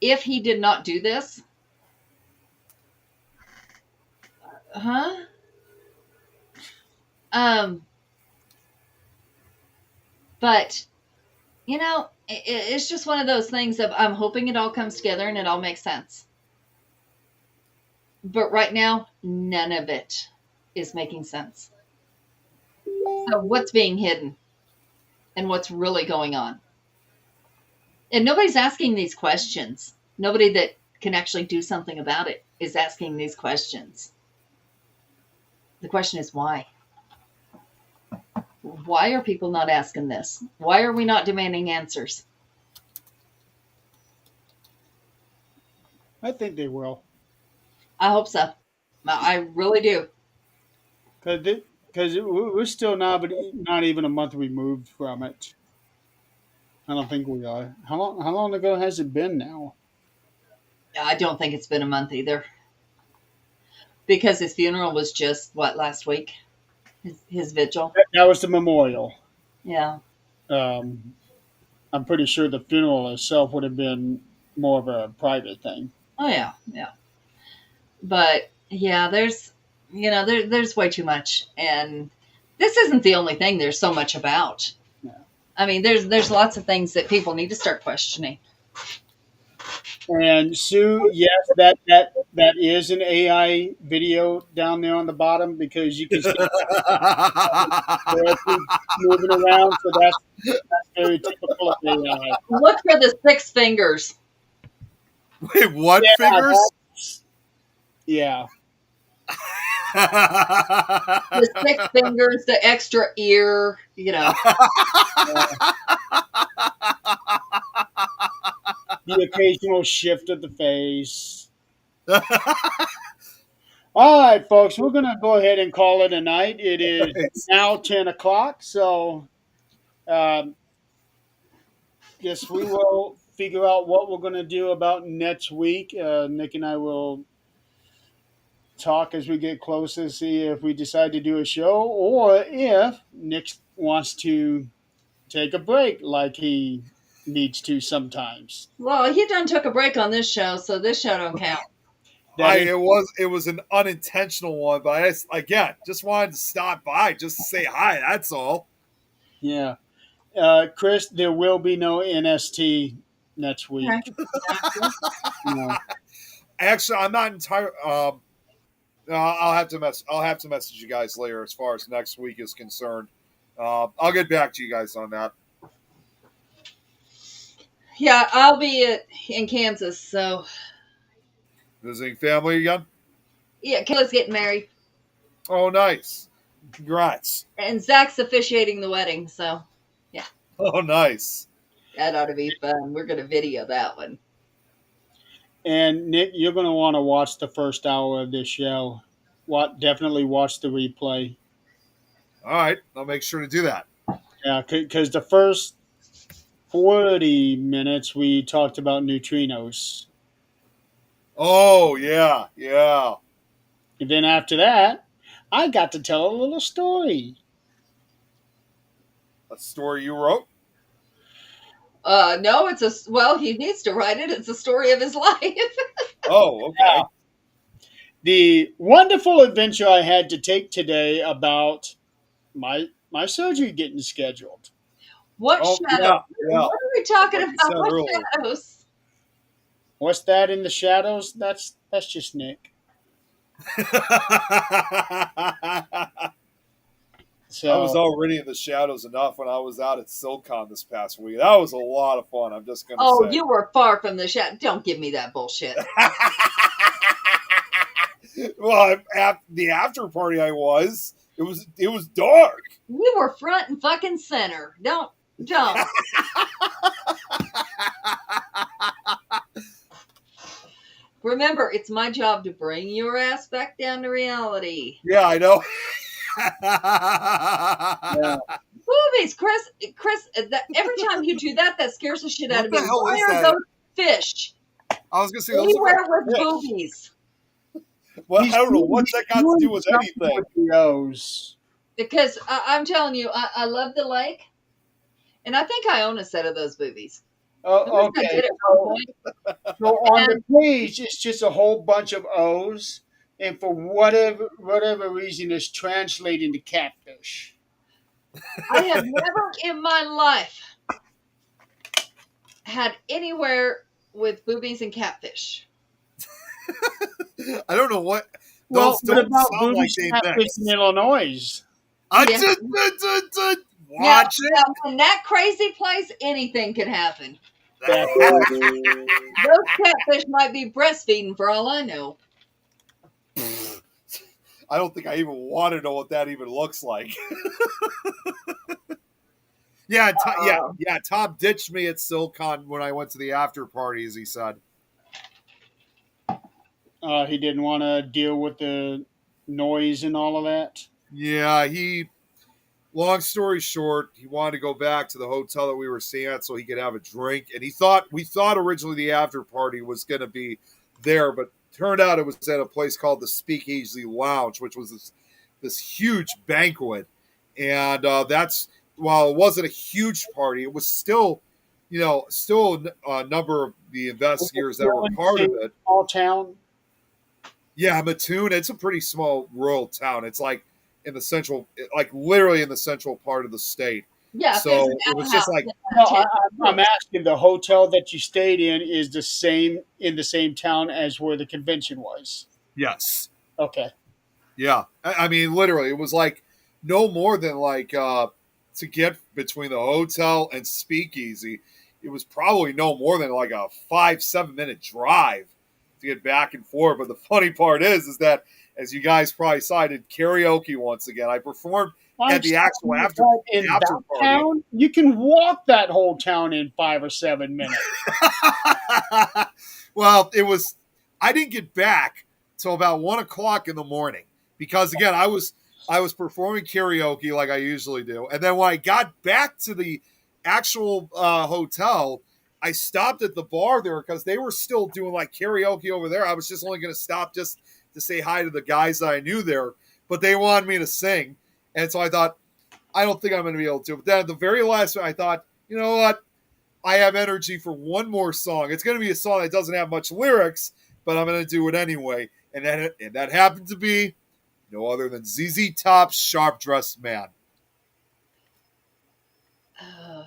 if he did not do this, but it's just one of those things of I'm hoping it all comes together and it all makes sense. But right now, none of it is making sense. So what's being hidden and what's really going on? And nobody's asking these questions. Nobody that can actually do something about it is asking these questions. The question is why? Why are people not asking this? Why are we not demanding answers? I think they will. I hope so. I really do. Because we're still not even a month removed from it. I don't think we are. How long ago has it been now? I don't think it's been a month either. Because his funeral was just, last week? His vigil? That was the memorial. Yeah. I'm pretty sure the funeral itself would have been more of a private thing. Oh, yeah. Yeah. But, yeah, there's way too much. And this isn't the only thing there's so much about. Yeah. I mean, there's lots of things that people need to start questioning. And Sue, yes, that is an AI video down there on the bottom because you can see characters moving around. So that's very typical of AI. Look for the six fingers. Wait, what Yeah, fingers? yeah. The six fingers, the extra ear, you know. The occasional shift of the face. All right, folks, we're going to go ahead and call it a night. It is now 10 o'clock, so um, guess we will figure out what we're going to do about next week. Nick and I will talk as we get closer, see if we decide to do a show or if Nick wants to take a break like he needs to sometimes. Well, he done took a break on this show, so this show don't count. It was an unintentional one, but I just wanted to stop by just to say hi. That's all. Yeah. Chris, there will be no NST next week. No. Actually, I'm not entirely. I'll have to message you guys later as far as next week is concerned. I'll get back to you guys on that. Yeah, I'll be in Kansas, so Visiting family again? yeah, Kayla's getting married, Oh, nice. Congrats. and Zach's officiating the wedding, so Oh, nice. that ought to be fun. We're gonna video that one. And Nick, you're going to want to watch the first hour of this show. Definitely watch the replay. All right. I'll make sure to do that. Yeah, because the first 40 minutes we talked about neutrinos. Oh, yeah. Yeah. And then after that, I got to tell a little story. A story you wrote? No, he needs to write it. It's a story of his life. Oh, okay. Yeah. The wonderful adventure I had to take today about my surgery getting scheduled. What Oh, shadow? yeah. What are we talking Like you about? said What earlier. shadows? What's that in the shadows? That's just Nick. So I was already in the shadows enough when I was out at SilCon this past week. That was a lot of fun. I'm just going to Oh, say. you were far from the shadow. Don't give me that bullshit. Well, at the after party I was, it was dark. You were front and fucking center. Don't. Remember, it's my job to bring your ass back down to reality. Yeah, I know. yeah. Boobies, Chris. Every time you do that, that scares the shit out of me. What the hell Why is are that? those fish? I was going to say, those look Anywhere like with fish. boobies. Well, I don't know what that got to do with Something anything. with the O's. Because I'm telling you, I love the lake. And I think I own a set of those boobies. Oh, I did okay. at one point. So on the page, it's just a whole bunch of O's, and for whatever reason, it's translating to catfish. I have never in my life had anywhere with boobies and catfish. I don't know what. Well, Those what don't about sound like boobies they catfish mix. in Illinois? I Yeah. did. Watch Now, in that crazy place, anything could happen. it. Those catfish might be breastfeeding for all I know. I don't think I even want to know what that even looks like. Yeah, Tom ditched me at SilCon when I went to the after party, as he said. He didn't want to deal with the noise and all of that. Yeah, long story short, he wanted to go back to the hotel that we were staying at so he could have a drink. And we thought originally the after party was going to be there, but turned out it was at a place called the Speakeasy Lounge, which was this huge banquet. And while it wasn't a huge party, it was still a number of the investigators that were part of it. Small town. Yeah, Mattoon, it's a pretty small rural town. It's like in the central, like literally in the central part of the state. Yeah, if there's So an it was just outhouse like, in No, that town. I'm asking. The hotel that you stayed in is the same in the same town as where the convention was. yes. Okay. Yeah, I mean, literally, it was like no more than like to get between the hotel and Speakeasy. It was probably no more than like a 5-7 minute drive to get back and forth. But the funny part is that as you guys probably saw, I did karaoke once again. I performed I'm at the actual in after that party. town, you can walk that whole town in 5 or 7 minutes. Well, it was. I didn't get back till about 1 o'clock in the morning because again, I was performing karaoke like I usually do, and then when I got back to the actual hotel, I stopped at the bar there because they were still doing like karaoke over there. I was just only going to stop just to say hi to the guys that I knew there, but they wanted me to sing, and so I thought I don't think I'm going to be able to. But then at the very last one, I thought, you know what? I have energy for one more song. It's going to be a song that doesn't have much lyrics, but I'm going to do it anyway. And that happened to be no other than ZZ Top's Sharp Dressed Man. I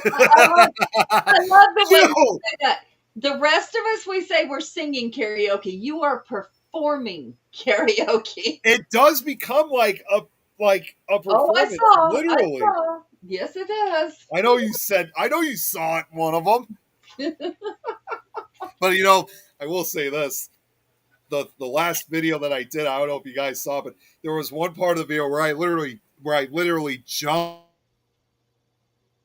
love the way you So, say that. The rest of us, we say we're singing karaoke. You are performing karaoke. it does become like a Oh, I performance, saw. literally. I saw. Yes, it has. I know you saw it in one of them. But I will say this. The last video that I did, I don't know if you guys saw, but there was one part of the video where I literally jumped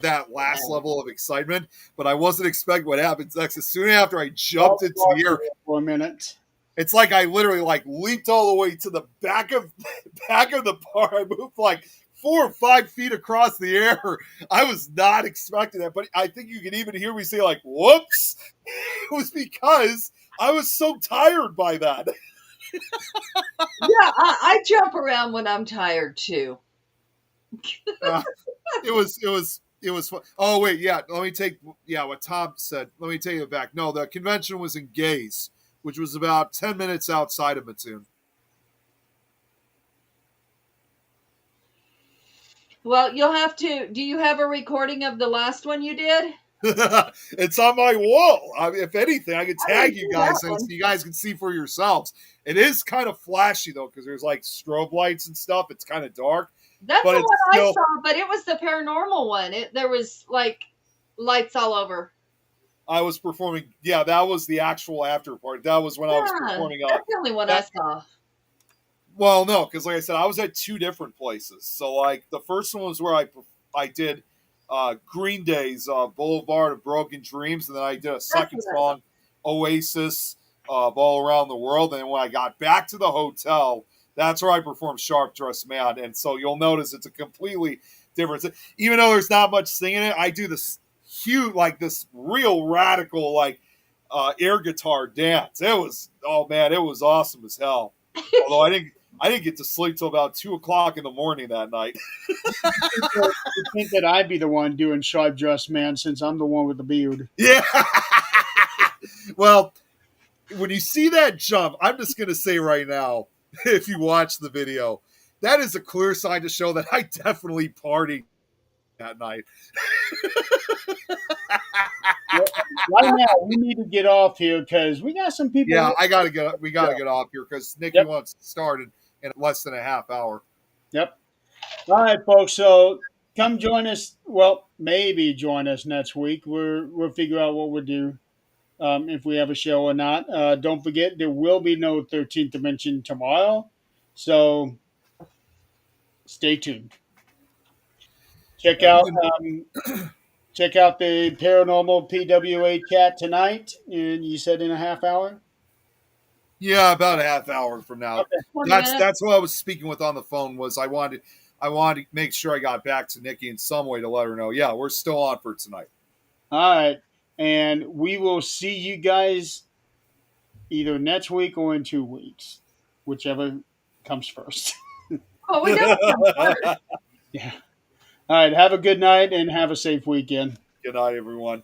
that last level of excitement, but I wasn't expecting what happens next. As soon after I jumped into the air for a minute. it's like I literally like leaped all the way to the back of the bar. I moved like 4 or 5 feet across the air. I was not expecting that, but I think you can even hear me say like "whoops." It was because I was so tired by that. Yeah, I jump around when I'm tired too. It was fun. Oh wait, yeah. Let me take what Tom said. Let me take it back. No, the convention was in Gaze, which was about 10 minutes outside of Mattoon. Well, you'll have to. Do you have a recording of the last one you did? It's on my wall. I mean, if anything, I could tag you guys that one. so you guys can see for yourselves. It is kind of flashy though, because there's like strobe lights and stuff. It's kind of dark. That's But the it's one still- I saw, but it was the paranormal one. There was like lights all over. I was performing. Yeah, that was the actual after party. That was when I was performing. That's the only one I saw. Well, no, because like I said, I was at 2 different places. So like the first one was where I did Green Day's Boulevard of Broken Dreams, and then I did a second song, Oasis of All Around the World. And then when I got back to the hotel, that's where I performed Sharp Dressed Man. And so you'll notice it's a completely different. Even though there's not much singing in it, I do this huge, like this real radical, like air guitar dance. It was awesome as hell. Although I didn't get to sleep till about 2 o'clock in the morning that night. You think that I'd be the one doing Sharp Dressed Man since I'm the one with the beard? Yeah. Well, when you see that jump, I'm just going to say right now, if you watch the video, that is a clear sign to show that I definitely partied that night. Right now, we need to get off here because we got some people. Yeah, we got to get off here because Nikki wants to start in less than a half hour. Yep. All right, folks. So come join us. Well, maybe join us next week. We'll figure out what we'll do if we have a show or not. Don't forget, there will be no 13th Dimension tomorrow. So stay tuned. Check out the Paranormal PWA chat tonight. And you said in a half hour? Yeah, about a half hour from now. Okay. That's what I was speaking with on the phone. Was I wanted to make sure I got back to Nikki in some way to let her know. Yeah, we're still on for tonight. All right, and we will see you guys either next week or in 2 weeks, whichever comes first. Oh, we know. Yeah. All right. Have a good night and have a safe weekend. Good night, everyone.